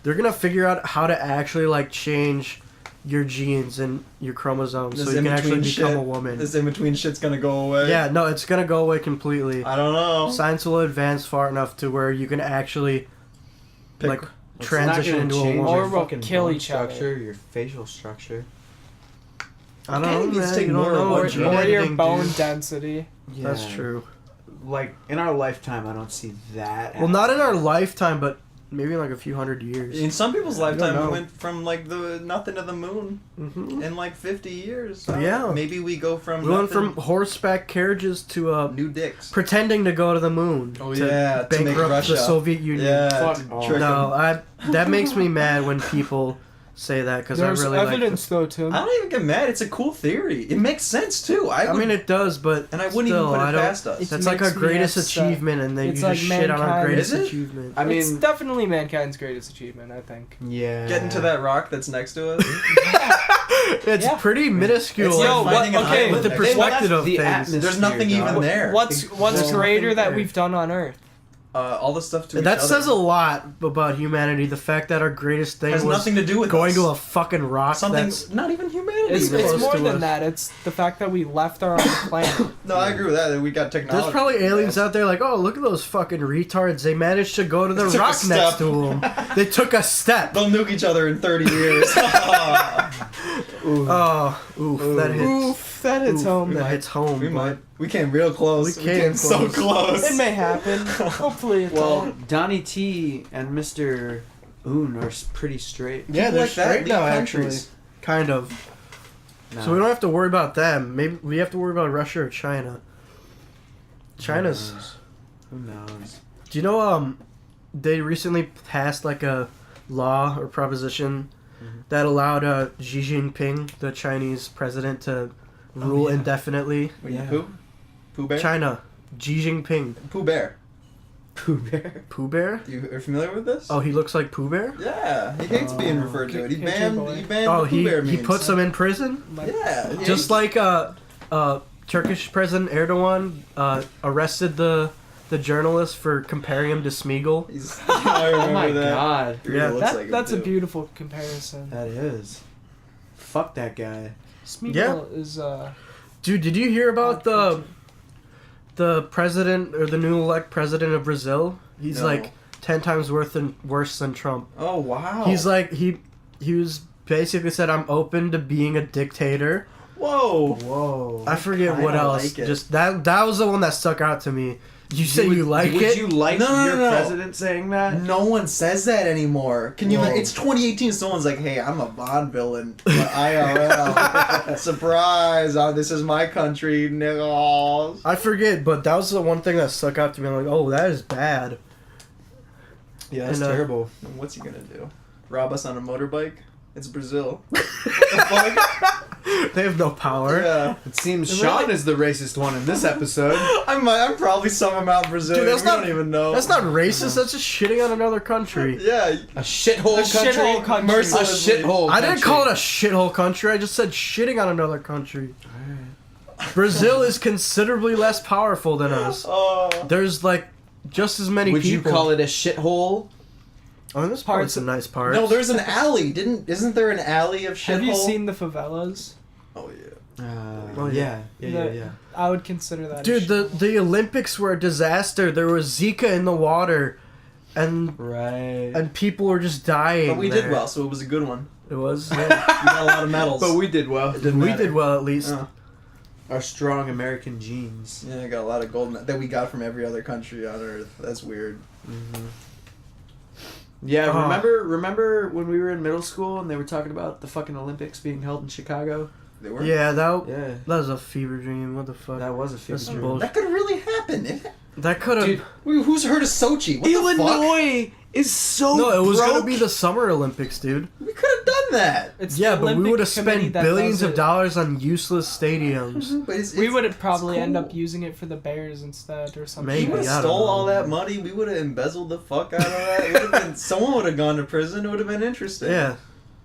they're gonna figure out how to actually like change your genes and your chromosomes so you can actually become a woman. This in between shit's gonna go away. Yeah, no, it's gonna go away completely. I don't know. Science will advance far enough to where you can actually Pick- like It's transition not into gonna a change woman. Or your we'll fucking kill bone each other. structure, your facial structure. I don't Kinda know, needs to man. take You don't more know of what what gene you- Or your editing bone do. density. That's Yeah. true. Like in our lifetime, I don't see that. Well, not in our lifetime, but maybe in like a few hundred years. In some people's I don't lifetime, we know. went from like the nothing to the moon Hmm. in like 50 years. Yeah. Maybe we go from We went nothing- from horseback carriages to new dicks. pretending to go to the moon. Oh, to yeah, to make bankrupt Russia. the Soviet Union. Yeah, Fuck to off. trick 'em. No, that makes me mad when people say that because I There's really evidence though, Tim. I don't even get mad. It's a cool theory. It makes sense too. I mean, it does, but and I wouldn't still, even put it past us. That's like our greatest achievement, and then you just shit on our greatest Is it? achievement. I mean, it's definitely mankind's greatest achievement, I think. yeah. Getting to that rock that's next to us. It's pretty minuscule. It's like Yo, finding an okay, island with the next to us. perspective of The things. atmosphere, There's nothing even dog. there. What's There's greater nothing that there. we've done on Earth? All the stuff to That each says a other. lot about humanity. The fact that our greatest thing Has was nothing to do with going us. to a fucking rock. Something That's not even humanity. It's close more to than us. that. It's the fact that we left our own planet. No, I agree with that. We got technology. there's probably aliens out there like, oh, look at those fucking retards. They managed to go to the Took a rock step. next to them. They took a step. They'll nuke each other in 30 years. Oh, oof, that hits. Oof, that hits home. That hits home. We but- might. We came real close. We came so close. close. It may happen. Hopefully it Well, don't. Donnie T and Mr. Oon are pretty straight. Yeah, People they're like that straight lead now, countries. actually. Kind of. No. So we don't have to worry about them. Maybe we have to worry about Russia or China. China's. Who knows? Do you know? They recently passed like a law or proposition that allowed Xi Jinping, the Chinese president, to rule indefinitely. Wait, Yeah. Pooh? Pooh Bear? China, Xi Jinping, Pooh Bear. Pooh Bear. Pooh Bear. You are familiar with this? Oh, he looks like Pooh Bear. Yeah, he hates being referred to it. He Picture banned. boy. He banned Oh, the Pooh Bear he memes. puts him in prison. Yeah, he Just like Turkish President Erdogan arrested the journalist for comparing him to Smeagol. He's, I remember Oh my that. god. He really Yeah. looks like him, That's a too. beautiful comparison. That is. Fuck that guy. Smeagol is Dude, did you hear about the president or the new elect president of Brazil? He's No. like 10 times worse than Trump. Oh wow. He's like he was basically said I'm open to being a dictator. Whoa. Whoa. I forget what kinda else. like it. Just that was the one that stuck out to me. You say you like would it? you like No, no, your no. president saying that? No one says that anymore. Can you? Whoa. It's 2018. Someone's like, "Hey, I'm a Bond villain, IRL. Surprise! This is my country, niggas." I forget, but that was the one thing that stuck out to me. I'm like, oh, that is bad. Yeah, that's terrible. What's he gonna do? Rob us on a motorbike? It's Brazil. What the fuck? They have no power. Yeah. It seems Sean is the racist one in this episode. I'm probably some amount Brazilian. Dude, that's we not don't even know. That's not racist. That's just shitting on another country. Yeah. A shithole A country. shithole country. A Mercilessly. shithole. I didn't country. call it a shithole country. I just said shitting on another country. Brazil is considerably less powerful than us. There's like just as many Would people. you call it a shithole? Oh, this part's a nice part. No, there's an alley. Isn't there an alley of shithole? Have you seen the favelas? Oh yeah. Oh yeah. Yeah. I would consider that. Dude, the Olympics were a disaster. There was Zika in the water, and Right. people were just dying. But we there. did well, so it was a good one. It was. We got a lot of medals. But we did well. We did well at least. Our strong American genes. Yeah, I got a lot of gold that we got from every other country on Earth. That's weird. Yeah, Oh. remember when we were in middle school and they were talking about the fucking Olympics being held in Chicago? They were. Yeah, that Yeah. was a fever dream. What the fuck? That was a That's fever dream. bullshit. That could have really happened. That could Dude, have. Who's heard of Sochi? What the fuck? Illinois is so No, it was broke. gonna be the Summer Olympics, dude. We could have done that. It's Yeah, the but we Olympic would have Committee spent that billions does of it. dollars on useless stadiums. But We would have probably it's end cool. up using it for the Bears instead or something. Maybe, We would I have don't stole know. all that money. We would have embezzled the fuck out of that. It would have been. Someone would have gone to prison. It would have been interesting. Yeah,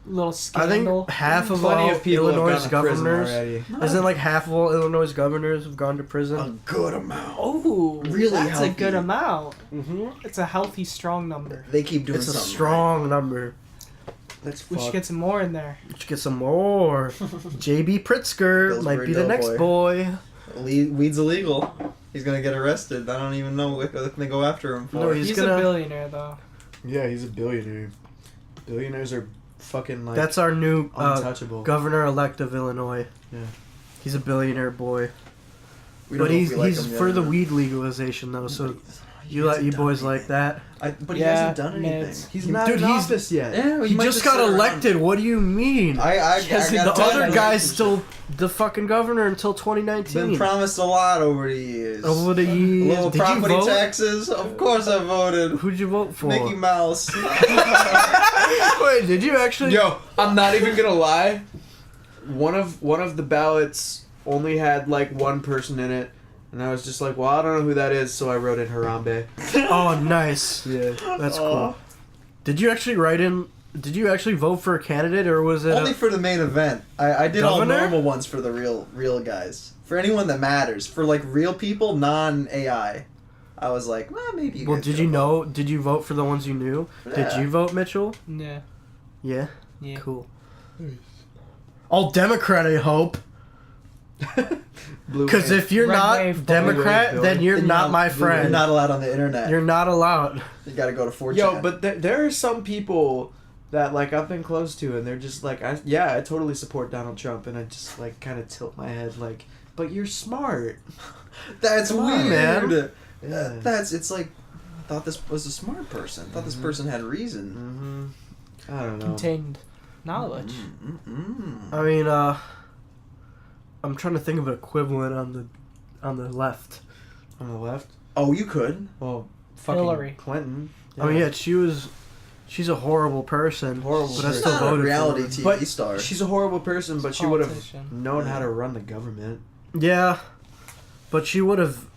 Little I scandal. think half of Plenty all of people Illinois have gone to prison governors. already. Isn't like half of all Illinois governors have gone to A prison? good amount. Oh, Really that's healthy. a good amount. Mm-hmm. It's a healthy, strong number. They keep doing It's a something. strong number. Let's We should get some more in there. We should get some more. JB Pritzker Pillsbury might be the next Doughboy. boy. Weed's illegal. He's gonna get arrested. I don't even know what they go after him for. No, he's He's gonna- a billionaire, though. Yeah, he's a billionaire. Billionaires are fucking like That's our new untouchable. governor-elect of Illinois. Yeah. He's a billionaire boy. We don't But know if he's we like he's him yet for or the not. weed legalization though, so you hasn't done boys anything. like that. But he Yeah, hasn't done anything. mids. He's not in he's- office yet. Yeah, He might just got sit around. elected. What do you mean? I the got other time. guy's still the fucking governor until Been 2019. promised a lot over the years. Over the years. Lower Did you property vote? taxes. Of course, I voted. Who'd you vote for? Mickey Mouse. Wait, did you actually? Yo, I'm not even gonna lie. One of the ballots only had like one person in it, and I was just like, well, I don't know who that is, so I wrote in Harambe. Oh, nice. Yeah. That's cool. Did you actually write in? Did you actually vote for a candidate, or was it Only for the main event. I did Governor? all normal ones for the real guys. For anyone that matters. For like real people, non-AI. I was like, well, maybe you Well, guys did could you vote. know? Did you vote for the ones you knew? Did Yeah. you vote, Mitchell? Yeah. Yeah. Yeah. Cool. All Democrat, I hope. Blue Because wave. if you're Red not wave, Democrat, blue wave, then you're Then not my You're friend. not allowed on the internet. You're not allowed. You gotta go to 4chan. Yo, but there are some people that like I've been close to, and they're just like, I totally support Donald Trump, and I just like kind of tilt my head like, but you're smart. That's Come on, weird. man. Yeah. It's like, I thought this was a smart person. I thought this person had reason. I don't know. Contained knowledge. I mean, I'm trying to think of an equivalent on the left. On the left. Oh, you could. Well, fucking Hillary. Clinton. I mean, yeah, she's a horrible person. Horrible but I person. still Not a voted reality for her. TV But star. she's a horrible person, but she would have Politician. known how to run the government. Yeah, but she would have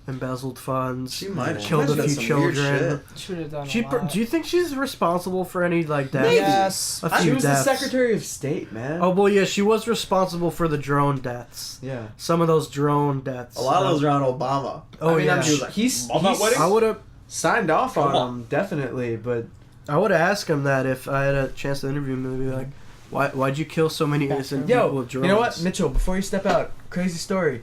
embezzled funds. She might have killed a few weird children. shit. Should have done She a lot. do you think she's responsible for any like deaths? Maybe. Yes. A She few was deaths. the Secretary of State, man. Oh well, yeah, she was responsible for the drone deaths. Yeah. Some of those drone deaths. A lot of those are on Obama. Oh I mean, yeah. I'm He was like, he's "I'm not wedding." I would have. signed off Come on on. him, definitely, but I would ask him that if I had a chance to interview him. I'd be like, why'd you kill so many innocent people yo, with drones? you know what, Mitchell? Before you step out, crazy story.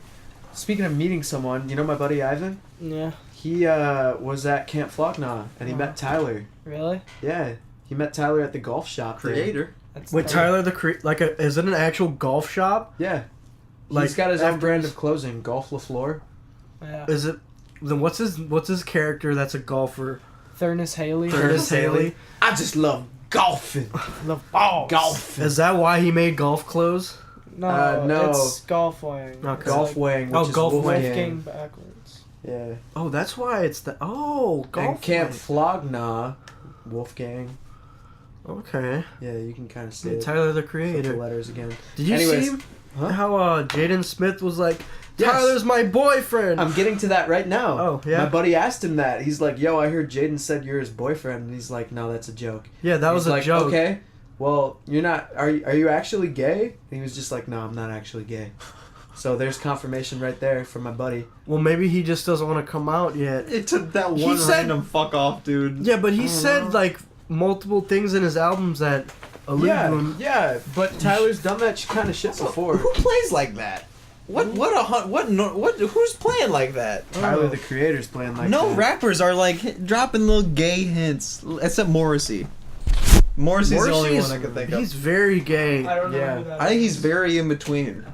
Speaking of meeting someone, you know my buddy Ivan? Yeah. He was at Camp Flocknaw, and he Oh. met Tyler. Really? Yeah, he met Tyler at the golf shop. there. Creator. That's Wait, dope. Tyler is it an actual golf shop? Yeah. Like, He's got his own after brand his- of clothing, Golf LaFleur. Yeah. Is it? Then what's his character? That's a golfer. Thurnis Haley. Ernest Haley. I just love golfing. Love balls. Golfing. Is that why he made golf clothes? No, no. it's golf wing. Okay. It's Golf like Wing, which Oh, is Golf Wing. Wolfgang. Wolfgang backwards. Yeah. Oh, that's why it's the golf. And Camp Wing. Flocknaw, Wolfgang. Okay. Yeah, you can kind of see it. Tyler the Flip the Creator. letters again. Did you Anyways, see huh? how Jaden Smith was like, Yes. Tyler's my boyfriend? I'm getting to that right now. Oh, yeah? My buddy asked him that. He's like, yo, I heard Jaden said you're his boyfriend. And he's like, no, that's a joke. Yeah, that was He's a like, joke. Okay, well, you're not, are you actually gay? And he was just like, no, I'm not actually gay. So there's confirmation right there from my buddy. Well, maybe he just doesn't want to come out yet. It took that He one said- random fuck off, dude. Yeah, but he said like multiple things in his albums that allude to him. Yeah, but Tyler's done that kind of shit before. Who plays like that? Who's playing like that? Tyler, the Creator's playing like No that. rappers are like dropping little gay hints, except Morrissey. Morrissey's the only one I can think of. He's very gay. I don't know Yeah. who that I think is. he's very in between.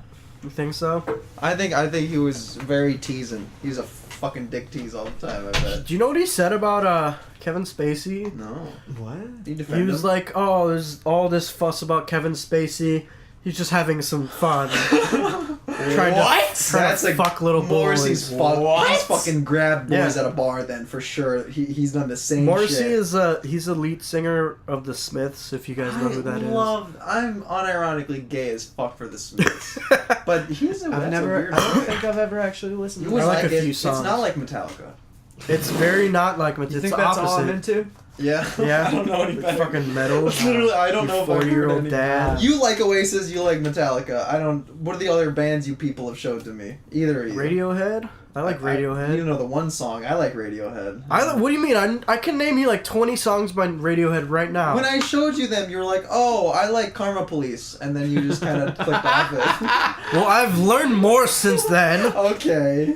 You think so? I think he was very teasing. He's a fucking dick tease all the time. I bet. Do you know what he said about Kevin Spacey? No, What? he He was like, "Oh, there's all this fuss about Kevin Spacey. He's just having some fun, trying That's to fuck little Morrissey's boys." fuck. He's fucking grabbed boys Yeah. at a bar then for sure. He's done the same. Morrissey shit. is he's a lead singer of the Smiths. If you guys know who that is. I'm unironically gay as fuck for the Smiths, but he's a. I don't think I've ever actually listened You to would I like a it. few It's songs. not like Metallica. It's very not like You it's think the that's opposite. all I'm into? Yeah. Yeah, I don't know any It's better. fucking metal. Literally, I don't know if I've heard 40-year-old any. dad. You like Oasis, you like Metallica. I don't. What are the other bands you people have showed to me? Either of you. Radiohead. I like Radiohead. You know the one song. I like Radiohead. What do you mean? I can name you like 20 songs by Radiohead right now. When I showed you them, you were like, "Oh, I like Karma Police," and then you just kind of clicked off it. Well, I've learned more since then. Okay.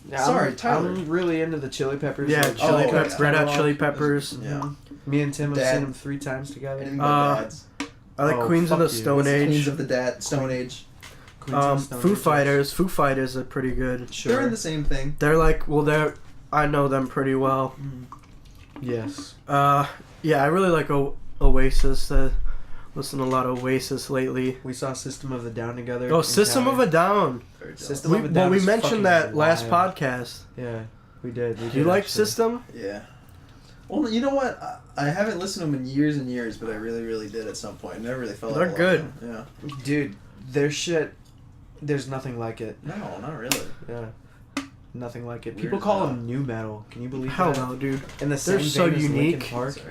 Yeah, Sorry, Tyler. I'm really into the Chili Peppers. Yeah, like, Chili Oh, Peppers, Red Hot catalog. Chili Peppers. Yeah. Me and Tim have Dad. seen them 3 times together. Anything Uh, but dads. I like Oh, Queens of the fuck you. Stone What's the Age. Queens of the Stone Age. Foo Fighters. Foo Fighters are pretty good. They're in the same thing. They're like, I know them pretty well. Yes. Yeah, I really like Oasis. Listen to a lot of Oasis lately. We saw System of a Down together. Oh, System of a Down. System of a Down. We is mentioned that fucking last wild. podcast. Yeah, we did. Do you like System? Yeah. Well, you know what? I haven't listened to them in years and years, but I really, really did at some point. I never really felt. They're like good. Yeah. Dude, their shit. There's nothing like it. No, not really. Yeah. Nothing like it. Weird People call as them new metal. Can you believe Hell that? no, dude. In the They're same so vein as Linkin unique. Park.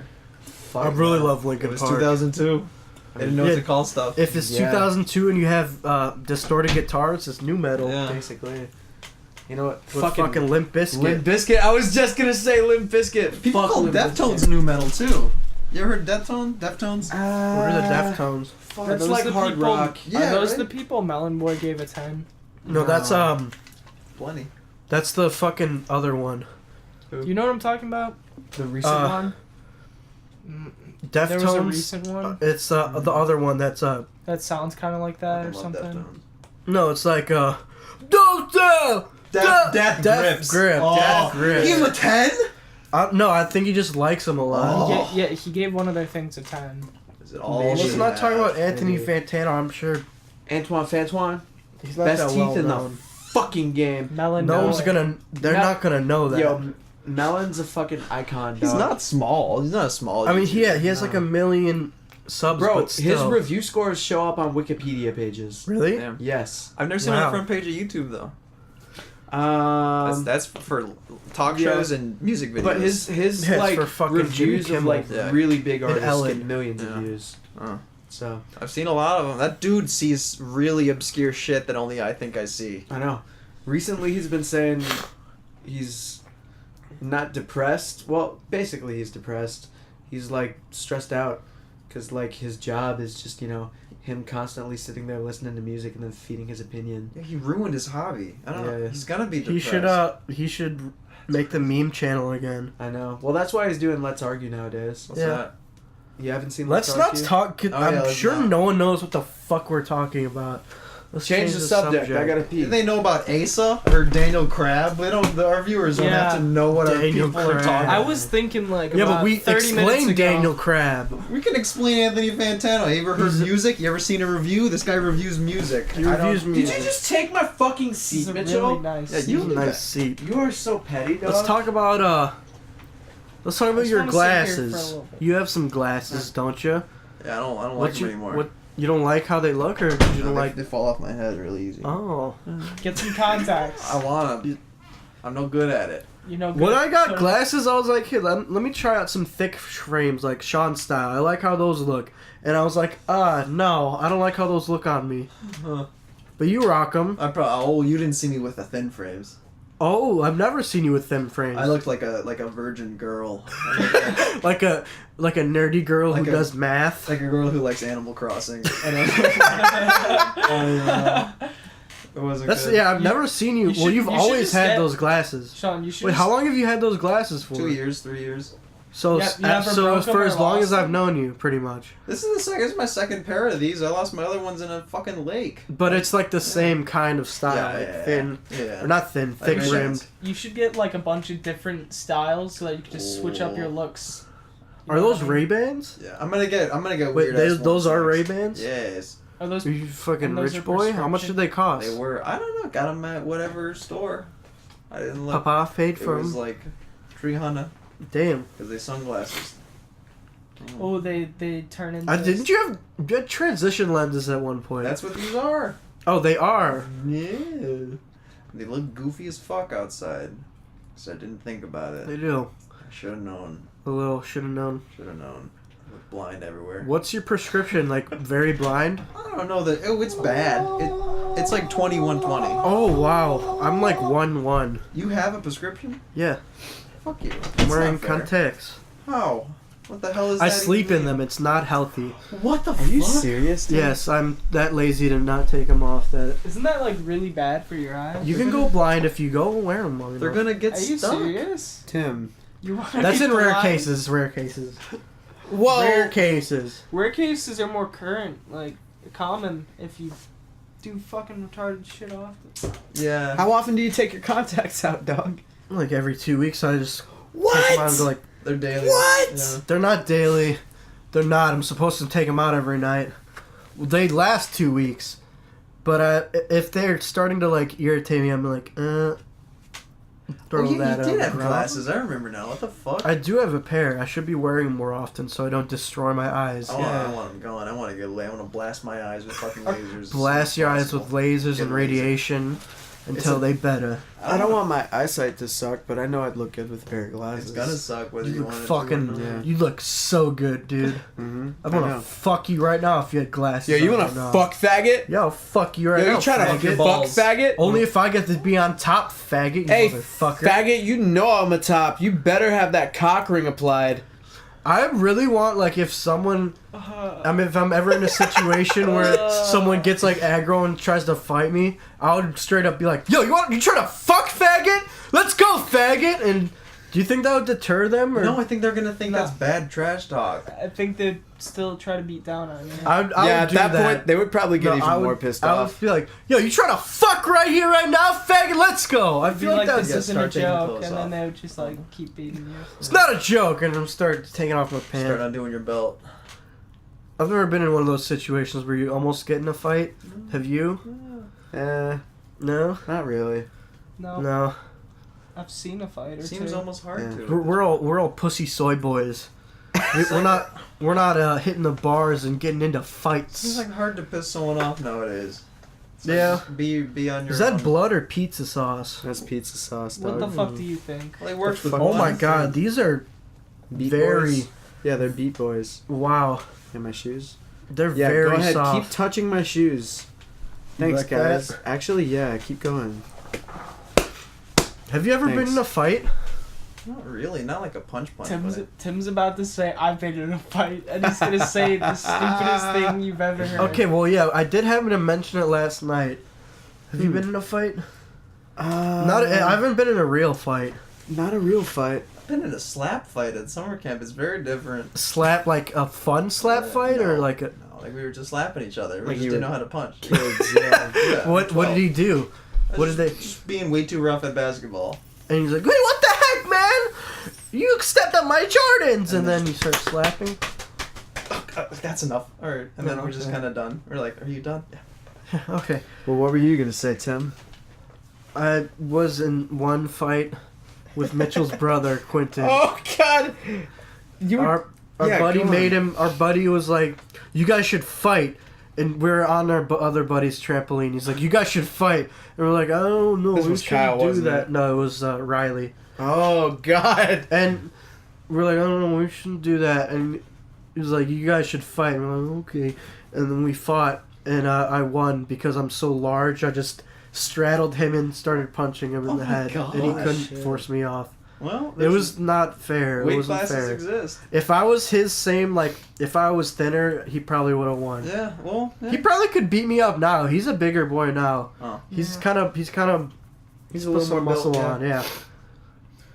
I really love Linkin It was Park. 2002. I didn't know what to call stuff. If it's 2002 and you have distorted guitars, it's new metal. Yeah. Basically. You know what? With fucking Limp Bizkit. Limp Bizkit. I was just gonna say Limp Bizkit. People call Limp Deftones Bizkit. new metal too. You ever heard Deftones? What are the Deftones? Fuck, Are that's those like the hard people- rock. Yeah, Are those right? the people Melon Boy gave a 10? No, that's Plenty. that's the fucking other one. You know what I'm talking about? The recent Uh, one? Deftones. There was a recent one It's the other one that's that sounds kind of like that I or love something. Deftones. no, it's like don't tell. Death Grips. Grip. Oh. Death Grip. Give him a 10? No, I think he just likes them a lot. Oh. Yeah, he gave one of their things a 10. Is it all? Maybe. Let's not talk about Anthony Maybe. Fantano. I'm sure Antoine Fantoine. he's not Best that teeth well in the known. fucking game. Melon No Boy. one's gonna. They're Mel- not gonna know that. Yo, Melon's a fucking icon, dog. He's not small. He's not a small. I mean, he YouTuber. has like a million subs, Bro, but still. his review scores show up on Wikipedia pages. Really? Damn. Yes. I've never seen him on Wow. the front page of YouTube though. That's That's for talk yeah. shows and music videos. But his Yeah, it's like for fucking reviews Jimmy of like Kimmel. Yeah. really big artists Ellen. get millions Yeah. of views. Oh. So I've seen a lot of them. That dude sees really obscure shit that only I think I see. I know. Recently, he's been saying he's not depressed. Well, basically, he's depressed. He's like stressed out because like his job is just him constantly sitting there listening to music and then feeding his opinion. Yeah, he ruined his hobby. I don't know. Yeah. He's gonna be He depressed. should make the meme channel again. I know. Well, that's why he's doing Let's Argue nowadays. What's Yeah. that? You haven't seen Let's Let's not Argue? talk. Oh, yeah, I'm let's sure not. no one knows what the fuck we're talking about. Let's Change the subject. I gotta pee. Do they know about Asa or Daniel Crabb? We don't. Our viewers don't Yeah. have to know what Daniel our people are Crabb. talking. I about. was thinking like Yeah, about but we 30 minutes explained ago. Daniel Crabb. We can explain Anthony Fantano. You ever heard music? You ever seen a review? This guy reviews music. He reviews Did music. you just take my fucking This seat, is a Mitchell? really nice. Yeah, This you is a nice seat. You are so petty, dog. Let's talk about Let's talk about just your wanna sit here for a glasses. little bit. You have some glasses, don't you? Yeah, I don't like them anymore. What you don't like how they look, or you don't like? They fall off my head really easy. Oh. Get some contacts. I want them. I'm no good at it. You know. When good- I got so- glasses, I was like, "Hey, let me try out some thick frames like Sean style. I like how those look." And I was like, no, I don't like how those look on me." Huh. But you rock them. You didn't see me with the thin frames. Oh, I've never seen you with thin frames. I looked like a virgin girl. like a nerdy girl Like who a- does math. Like a girl who likes Animal Crossing. And it wasn't That's good. I've never seen you. you Well, should- you've you should always just had get- those glasses. Sean, you should. Wait, just- how long have you had those glasses for? 2 years, 3 years. So, Yeah, you never broke them for or as long lost as I've them? known you, pretty much. This is my second pair of these. I lost my other ones in a fucking lake. But it's like the same kind of style, like thin, Yeah. or not thin, thick Like rimmed. You should get like a bunch of different styles so that you can just switch up your looks. You Are know what those I mean? Ray Bans? Yeah, I'm gonna get Wait, weird. those are Ray Bans? Yes, Are those? Are you fucking And those rich are boy? How much did they cost? they were. I don't know. Got them at whatever store. I didn't look. Papa paid It for was them. like 300 Damn. because they sunglasses. Oh, they turn into. Didn't you had transition lenses at one point? That's what these are. Oh, they are. Yeah. They look goofy as fuck outside. So I didn't think about it. They do. I should have known. A little should have known. Should have known. I look blind everywhere. What's your prescription? Like very blind? I don't know that. Oh, it's bad. It's like 2120. Oh wow, I'm like 1-1. You have a prescription? Yeah, Fuck you. I'm That's wearing not fair. contacts. How? What the hell is I that? sleep even in them. It's not healthy. mean? What the Are you fuck? serious? Dude? Yes, I'm that lazy to not take them off. That Isn't that like really bad for your eyes? you can go blind if you go wear them long They're enough. gonna get Are you stuck. serious? Tim. You wanna That's be in rare blind? cases. Rare cases. Whoa. Rare cases. Rare cases are more current, like common if you do fucking retarded shit off. Yeah. How often do you take your contacts out, dog? Like every 2 weeks, I just What? take them out and go like, They're daily. What? Yeah. they're not daily. They're not. I'm supposed to take them out every night. Well, they last 2 weeks. But if they're starting to like irritate me, I'm like, throw You that out. did have bro. glasses. I remember now. What the fuck? I do have a pair. I should be wearing them more often so I don't destroy my eyes. I want them going. I want to get lit. I want to blast my eyes with fucking lasers. Blast your eyes with lasers Get and a laser. radiation until they better. I don't want my eyesight to suck, but I know I'd look good with a pair of glasses. It's gonna suck whether You you look want it fucking. to or not. Yeah. You look so good, dude. Mm-hmm. I wanna fuck you right now if you had glasses. Yo, you on wanna right now. fuck faggot? Yo, fuck you right Yo, now. you trying faggot. to fuck balls. faggot? Only if I get to be on top, faggot. You Hey, motherfucker. faggot, you know I'm a top. You better have that cock ring applied. I really want like if someone. I mean, if I'm ever in a situation where someone gets like aggro and tries to fight me, I would straight up be like, "Yo, you trying to fuck, faggot? Let's go, faggot!" And do you think that would deter them? Or? No, I think they're gonna think No. that's bad trash talk. I think they'd still try to beat down on you. I Yeah, would at do that that point, they would probably get No, even more pissed I off. would be like, "Yo, you trying to fuck right here, right now, faggot? Let's go!" I It'd be feel like like that's this isn't a start taking joke, clothes and off. then they would just like keep beating you. it's not a joke, and I'm start taking off my Start pants. undoing your belt. I've never been in one of those situations where you almost get in a fight. Have you? Eh, No, not really. No, no. I've seen a fight or Seems two. almost hard Yeah. to. We're all pussy soy boys. We're not hitting the bars and getting into Seems fights. like hard to piss someone off nowadays. It's like, Yeah. Be on your. Is that own. blood or pizza sauce? That's pizza sauce, What dog. the fuck do you think? Well, they worked with. Fuck. Oh one my and god, three. these are Beat very boys? Yeah, they're beat boys. wow. In my shoes? They're Yeah, very go ahead. soft. Keep touching my shoes. You Thanks, like guys. that? Actually, yeah, keep going. Have you ever been Thanks. in a fight? Not really. Not like a punch. Tim's about to say I've been in a fight, and he's gonna say the stupidest thing you've ever heard. Okay, well yeah, I did happen to mention it last night. Have you been in a fight? Not. I haven't been in a real fight. Not a real fight. I've been in a slap fight at summer camp. It's very different. Slap like a fun slap fight or No, like a. No, like we were just slapping each other. We Like just you didn't were know how to punch. Kids, yeah. Yeah, What did he do? What did they? Just being way too rough at basketball. And he's like, "Wait, what the heck, man? You stepped on my Jordans!" And then you start slapping. That's enough. All right, and then we're just Okay. kind of done. We're like, "Are you done?" Yeah. Okay. Well, what were you gonna say, Tim? I was in one fight with Mitchell's brother, Quentin. Oh God! You were. Our Yeah, buddy go on. made him. Our buddy was like, "You guys should fight." And we're on our other buddy's trampoline. He's like, "You guys should fight." And we're like, "Oh no, This we was shouldn't Kyle, do wasn't that." it? No, it was Riley. Oh God! And we're like, "Oh no, we shouldn't do that." And he was like, "You guys should fight." And we're like, "Okay." And then we fought, and I won because I'm so large. I just straddled him and started punching him in the my head, and he gosh. couldn't force me off. Well, It was not fair. It weight wasn't classes fair. exist. If I was his same, like, if I was thinner, he probably would have won. Yeah. Well. Yeah. He probably could beat me up now. He's a bigger boy now. Oh. He's kind of He's a put little some more muscle built, on. Yeah.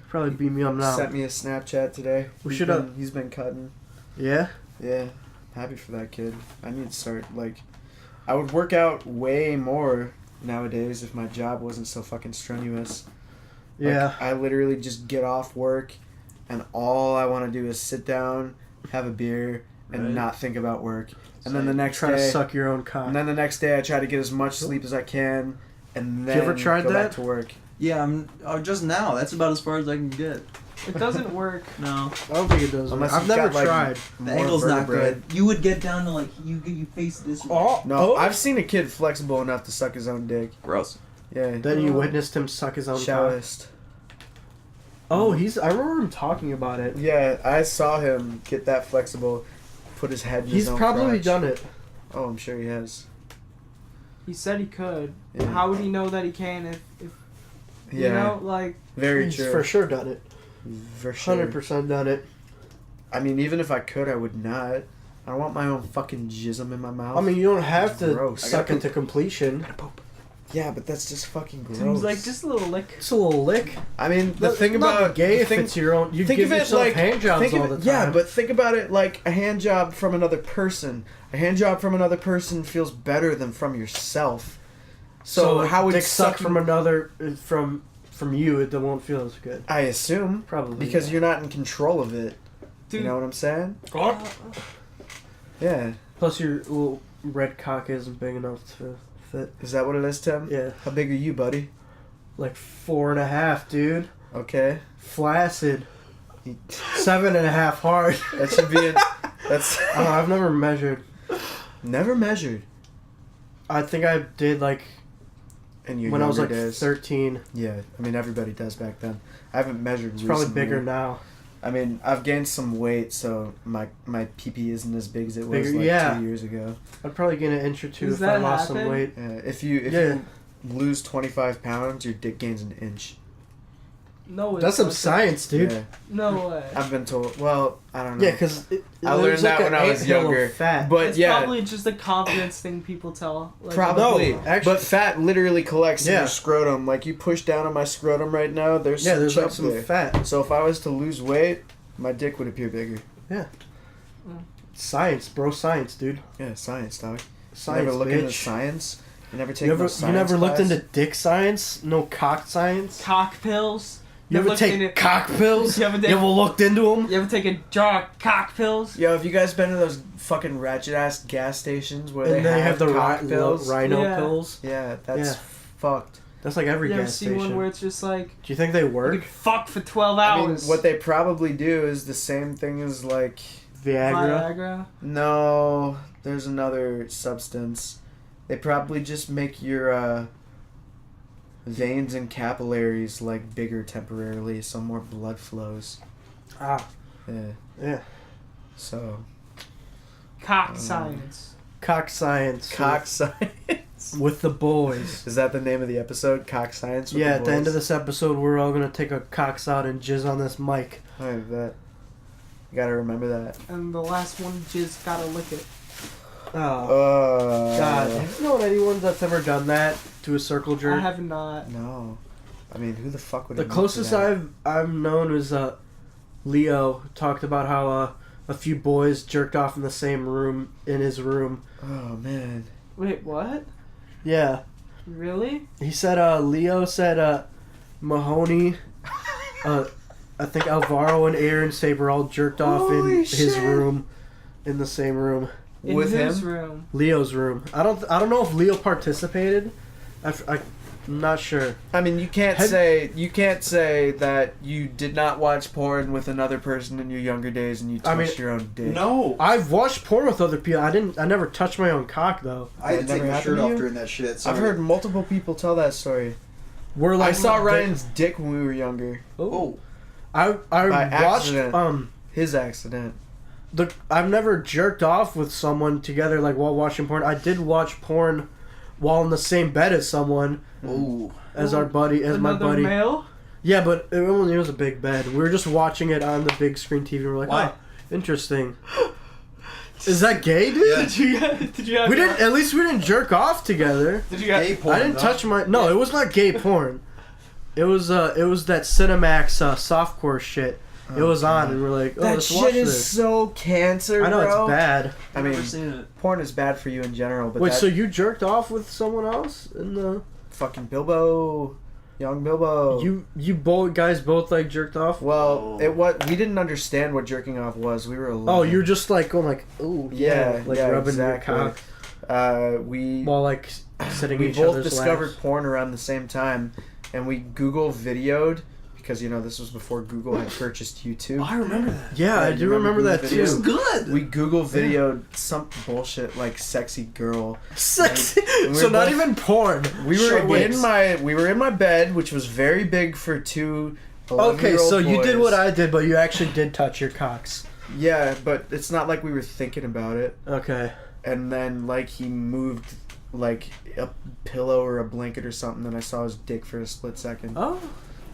Probably beat me up now. Sent me a Snapchat today. We He's shoulda- been- He's been cutting. Yeah. Yeah, happy for that kid. I need to start like. I would work out way more nowadays if my job wasn't so fucking strenuous. Like, Yeah. I literally just get off work, and all I want to do is sit down, have a beer, and Right. not think about work. And then the next Try to day, suck your own cock. and then the next day, I try to get as much sleep as I can, and then you ever tried go back that? to work. Yeah. I'm. Oh, just now. That's about as far as I can get. It doesn't work. No. I don't think it does. Unless I've you've never got, like, tried. The More angle's not vertebrae. good. You would get down to like you face this. Oh No, I've seen a kid flexible enough to suck his own dick. Gross. Yeah, Then you witnessed him suck his own cock. shallowest. Oh, I remember him talking about it. Yeah, I saw him get that flexible, put his head in He's his own probably crotch. done it. Oh, I'm sure he has. He said he could. Yeah. How would he know that he can if you Yeah, know, like very He's true. for sure done it. For sure. 100% done it. I mean, even if I could, I would not. I don't want my own fucking jism in my mouth. I mean, you don't have to Gross. suck into completion. Yeah, but that's just fucking gross. Seems like just a little lick. It's a little lick. I mean, the thing not about gay, if think, it's your own, you think give of it yourself like hand jobs think of all the it- time. Yeah, but think about it like a hand job from another person. A hand job from another person feels better than from yourself. So how would dick suck from another from you? It won't feel as good. I assume Probably because yeah. you're not in control of it. Dude. You know what I'm saying? Yeah. Plus, your little red cock isn't big enough to fit. Is that what it is, Tim? Yeah, How big are you, buddy? like 4.5, dude. Okay. Flaccid. 7.5 hard. That should be it. That's I've never measured. never measured. I think I did like In your when I was like younger days. 13. Yeah, I mean everybody does back then. I haven't measured. It's probably recently. bigger now. I mean, I've gained some weight, so my PP isn't as big as it was Bigger, like yeah. 2 years ago. I'd probably gain an inch or two Does if I that lost some happen? weight. If you Yeah. lose 25 pounds, your dick gains an inch. No, That's some science, dude. Yeah, No way. I've been told. Well, I don't know. Yeah, because I learned that when I was younger. Fat. But It's yeah, probably just a confidence thing people tell. Like, probably. No, actually- but fat literally collects in Yeah. your scrotum. Like you push down on my scrotum right now. There's yeah, some there's chub like some there. fat. So if I was to lose weight, my dick would appear bigger. Science, bro, science, dude. Yeah, science, dog. Science, you never look bitch. into science. You never take You no never, science you never looked class? into dick science? No cock science? Cock pills. You ever looked take into- cock pills? You You ever ever, did- looked into them? You ever take a jar of cock pills? Yo, have you guys been to those fucking ratchet ass gas stations where And they have the cock pills? rhino Yeah. pills. Yeah, that's Yeah. fucked. That's like every You ever gas see station. one where it's just like Do you think they you work? could fuck for 12 I mean, hours? what they probably do is the same thing as like. Viagra? Viagra. No, there's another substance. They probably just make your veins and capillaries like bigger temporarily, so more blood flows. Ah, Yeah. yeah. So Cock science. Cock science. cock science. With the boys. Is that the name of the episode? Cock science. With Yeah, the at the end boys? of this episode, we're all gonna take our cocks out and jizz on this mic. I bet. You gotta remember that. And the last one just gotta lick it. Oh, God. Have you known anyone that's ever done that to a circle jerk? I have not. No. I mean, who the fuck would The admit to closest that? I've known is Leo talked about how a few boys jerked off in the same room in his room. Oh man. Wait, what? Yeah, Really? he said Leo said Mahoney, I think Alvaro and Aaron Saber all jerked off in Holy his shit. room, in the same room, In With whose him? room? Leo's room. I don't know if Leo participated. I'm not sure. I mean, you can't Had- say that you did not watch porn with another person in your younger days and you I touched mean, your own dick. No. I've watched porn with other people. I never touched my own cock though. I had to That take never my happened shirt to off you? during that shit. I've Sorry. heard multiple people tell that story. We're like I saw Ryan's dick when we were younger. Oh. I By watched accident. His accident. I've never jerked off with someone together like while watching porn. I did watch porn while in the same bed as someone Oh. as my buddy. Another male? Yeah, but it was a big bed. We were just watching it on the big screen TV. And we're like, Why? oh, interesting. Is that gay, dude? Yeah. Did you have We didn't. At least we didn't jerk off together. Did you have Gay porn, I didn't though. touch my. No, it was not gay porn. It was that Cinemax softcore shit. It was on, and we're like, oh, That let's shit watch is this. so cancer, I know bro. it's bad. I mean, Never seen it. porn is bad for you in general, but Wait, that so you jerked off with someone else in the? fucking Bilbo, young Bilbo. You both guys both like jerked off. Well, Oh. we didn't understand what jerking off was. We were 11. Oh, you're just like going like, ooh, Yeah, like yeah, rubbing exactly. your cock we while like sitting we each both other's discovered laps. porn around the same time, and we Google videoed because this was before Google had purchased YouTube. I remember that. Yeah, I Yeah, do you remember remember that the It's too. good. We Google videoed some bullshit like sexy girl. Sexy. We So were not both- even porn. We were Shortwaves. we were in my bed, which was very big for two. Okay, 11-year-old so you did boys. what I did, but you actually did touch your cocks. Yeah, but it's not like we were thinking about it. Okay. And then like he moved like a pillow or a blanket or something, and I saw his dick for a split second. Oh.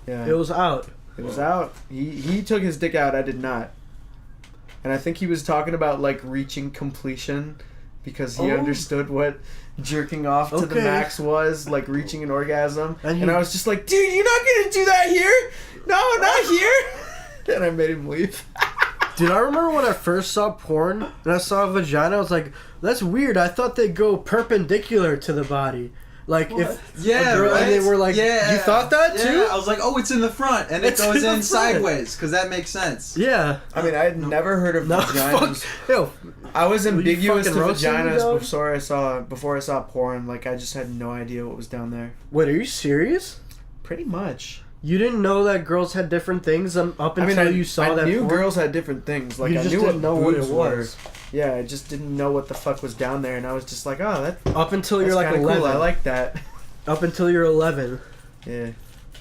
Yeah, It was out. it was out. He took his dick out. I did not. And I think he was talking about like reaching completion, because he understood what jerking off to the max was, like reaching an orgasm. And I was just like, dude, you're not gonna do that here? No, not here. And I made him leave. Dude, I remember when I first saw porn and I saw a vagina, I was like, that's weird. I thought they'd go perpendicular to the body. Like, what? If a girl, and they were like, you thought that too? I was like, oh, it's in the front, and it goes in sideways, because that makes sense. Yeah. I mean, I had never heard of vaginas. I was ambiguous to vaginas before I saw porn. Like, I just had no idea what was down there. Wait, are you serious? Pretty much. You didn't know that girls had different things up until you saw that. I knew porn? girls had different things. Like, I knew what it was. Yeah, I just didn't know what the fuck was down there, and I was just like, oh, that. Up until you're like 11. Cool. I like that. Up until you're 11. Yeah.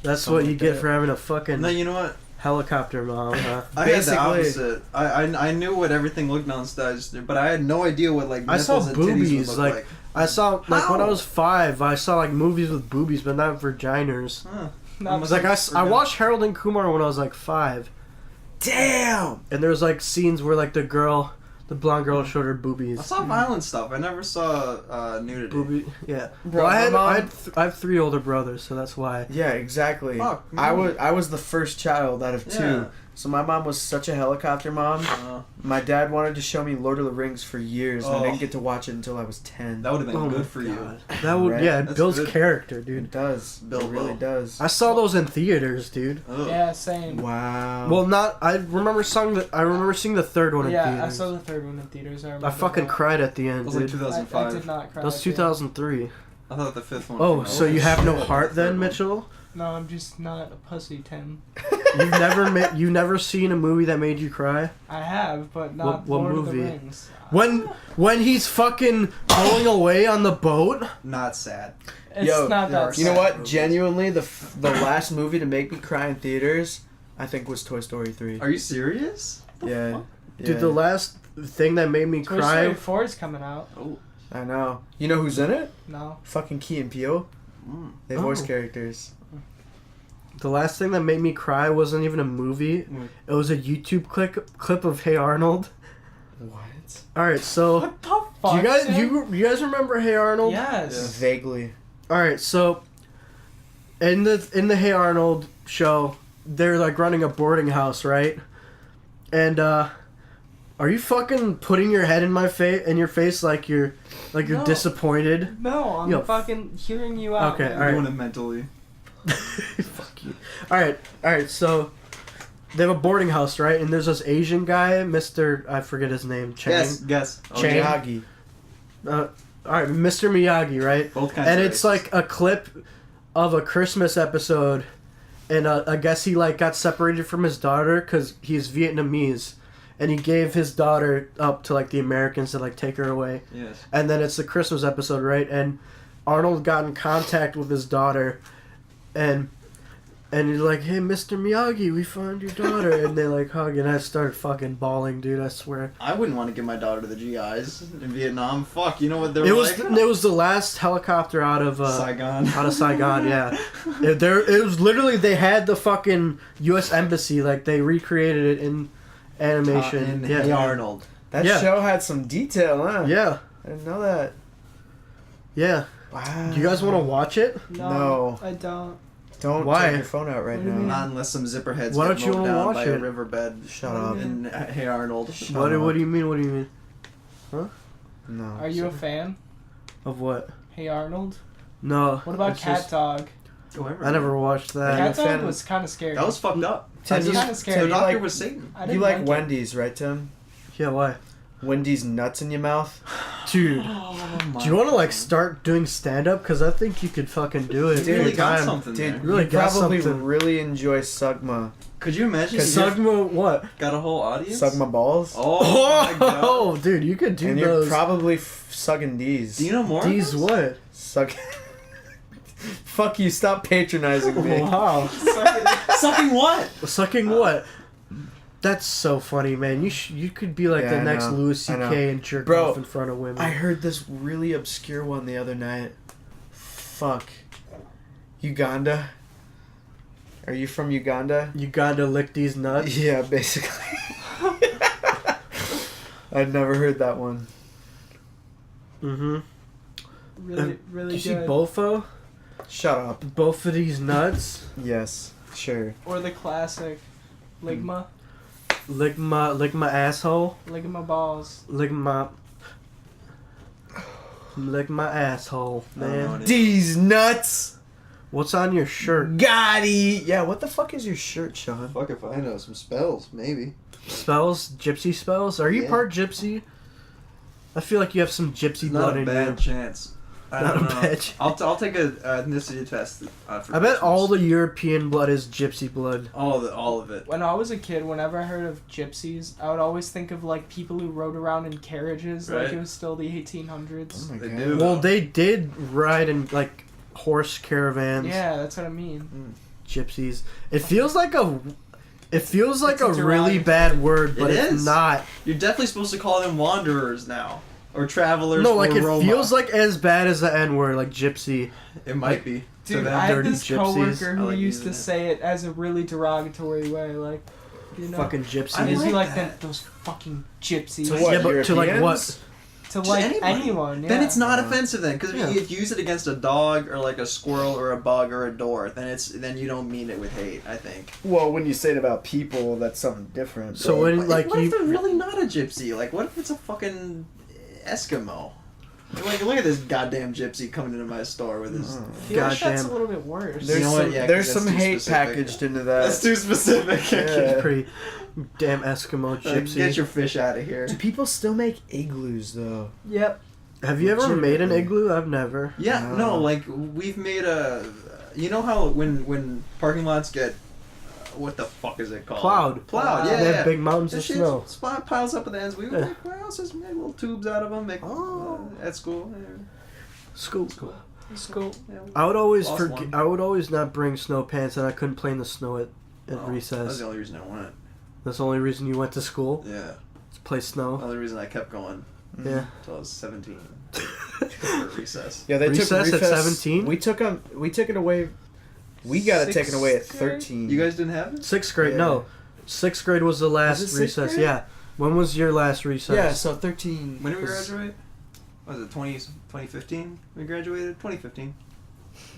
That's what you get for having a fucking. No, you know what? Helicopter mom. Huh? I had the opposite. I knew what everything looked downstairs, but I had no idea what like nipples and titties would look like. I saw like when I was 5, I saw like movies with boobies, but not vaginas. Huh. I watched Harold and Kumar when I was like 5. Damn. And there was like scenes where like the blonde girl showed her boobies. I saw violent stuff. I never saw nudity. Yeah. Bro, well, I have 3 older brothers, so that's why. Yeah, exactly. Fuck, I was the first child out of 2. Yeah. So my mom was such a helicopter mom. My dad wanted to show me Lord of the Rings for years, and I didn't get to watch it until I was 10. That would have been good for you. That would, right? yeah, it That's builds good. character, dude. It does. It really does. I saw those in theaters, dude. Ugh. Yeah, same. Wow. Well, I remember seeing the third one in theaters. Yeah, I saw the third one in theaters. I fucking cried at the end, It was dude. like 2005. I did not cry. That was 2003. I thought the 5th one. Oh, so you have no heart then, Mitchell? No, I'm just not a pussy, Tim. You've never seen a movie that made you cry? I have, but not What Lord movie? of the Rings. When he's fucking going away on the boat? Not sad. It's not that. You know sad. what? Genuinely, the last movie to make me cry in theaters, I think, was Toy Story 3. Are you serious? Yeah. Dude, the last thing that made me Toy cry. Story 4 is coming out. Oh. I know. You know who's in it? No. Fucking Key and Peele. They voice characters. The last thing that made me cry wasn't even a movie. It was a YouTube clip of Hey Arnold. What? All right, so What the fuck? do Tim? you guys remember Hey Arnold? Yes. Vaguely. All right, so in the Hey Arnold show, they're like running a boarding house, right? And are you fucking putting your head in your face like you're No. disappointed? No, I'm Yo, fucking hearing you out. Okay, man. all right. Doing it mentally. Fuck you. All right. So they have a boarding house, right? And there's this Asian guy, Mr. I forget his name. Chang. Guess. Chang. Miyagi. All right, Mr. Miyagi, right? Both kinds And of it's races. like a clip of a Christmas episode, and I guess he like got separated from his daughter because he's Vietnamese, and he gave his daughter up to like the Americans to like take her away. Yes. And then it's the Christmas episode, right? And Arnold got in contact with his daughter, and he's like, "Hey, Mr. Miyagi, we found your daughter," and they like hug, and I started fucking bawling, dude. I swear. I wouldn't want to give my daughter to the GIs in Vietnam. Fuck, you know what they're It was like? it was the last helicopter out of Saigon. Out of Saigon, yeah. It was literally they had the fucking U.S. embassy, like they recreated it in animation. Hey Arnold. That Yeah. show had some detail, huh? Yeah, I didn't know that. yeah. Wow. Do you guys want to watch it? No. I don't. Don't Why? take your phone out right What do you now. mean? Not unless some zipperheads Why get don't you mowed wanna down watch by it? a riverbed. Shut up. In Hey Arnold. What do you mean? What do you mean? No. Are you a fan? Of what? Hey Arnold. No. What about it's Cat just- Dog? Oh, I never watched that. Yeah. Cat Dog fan- was kind of scary. That was fucked up. Tim, It's you- kinda scary. The you doctor like- was Satan. I You didn't like it. Wendy's, right, Tim? Yeah, why? Wendy's nuts in your mouth? Dude, Oh, do you want to like start doing stand up? Because I think you could fucking do it. You really anytime. got something Dude, there. Really you got probably something. really enjoy Sugma. Could you imagine? You Sugma what? got a whole audience. Sugma balls? Oh my god. Oh, dude, you could do and you're those. probably sucking D's. Do you know more? of These those? what? Suck. Fuck you, stop patronizing me. Wow. Sucking what? Sucking what? That's so funny, man. You could be like Yeah, the I next know. Louis I know. C.K. and jerk Bro, off in front of women. I heard this really obscure one the other night. Fuck. Uganda? Are you from Uganda? You gotta lick these nuts. Yeah, basically. I'd never heard that one. Mm-hmm. Really, really Did you good. see Bofo? Shut up. Both of these nuts. Yes, sure. Or the classic, Ligma. Lick my asshole. Ligma balls. Lick my asshole, man. These nuts. What's on your shirt? Gotti. Yeah, what the fuck is your shirt, Sean? Fuck if I know. Some spells, maybe. Spells? Gypsy spells? Are you Yeah. part gypsy? I feel like you have some gypsy blood Not a in bad you. chance. I Not don't a know. bad chance. I'll take a ethnicity test. For I bet Christmas. all the European blood is gypsy blood. all of it. When I was a kid, whenever I heard of gypsies, I would always think of like people who rode around in carriages, like Right. it was still the 1800s. Oh my They god. do. Well, they did ride in like horse caravans. Yeah, that's what I mean. Gypsies. It feels like a It's really a derogatory. bad word, but It it's is. not. You're definitely supposed to call them wanderers now, or travelers. No, or like it Roma. feels like as bad as the N word, like gypsy. it might be. To Dude, them. I had dirty this gypsies. coworker I who like used to using it. say it as a really derogatory way, like, you know, Fucking I gypsies. is he like like that. those fucking gypsies? To what? Yeah, but to like what? Europeans? To like anybody. anyone, yeah. Then it's not offensive then, because Yeah. if you use it against a dog or like a squirrel or a bug or a door, then you don't mean it with hate. I think. Well, when you say it about people, that's something different. So but- when But like what if you they're really not a gypsy? Like, what if it's a fucking Eskimo? Like, look at this goddamn gypsy coming into my store with his. I feel like that's goddamn- a little bit worse. There's You know what? some, Yeah, 'cause there's that's some too hate specific. packaged into that. That's too specific. Yeah. pretty damn Eskimo gypsy. Get your fish out of here. Do people still make igloos though? Yep. Have you ever made an Legitimately. igloo? I've never. Yeah, No. no, like we've made a. You know how when parking lots get, what the fuck is it called? Plowed. Plowed. They Yeah, They yeah. have big mountains This of shit snow. spot piles up at the ends. We Yeah. make warehouses, made little tubes out of them. Make Oh. at school. Yeah. School. School. Yeah. I would always Lost forget. one. I would always not bring snow pants, and I couldn't play in the snow at Oh, That's recess. the only reason I went. That's the only reason you went to school Yeah. to play The snow. only reason I kept going Yeah. until I was 17 for recess. Yeah, they Recess took at 17? We took it away. We got it taken away at Sixth grade? 13. You guys didn't have it? Sixth grade. Yeah. No, sixth grade was the last it sixth recess. grade? Yeah. When was your last recess? Yeah, so 13. When did we was- graduate? Was it 2015? We graduated 2015.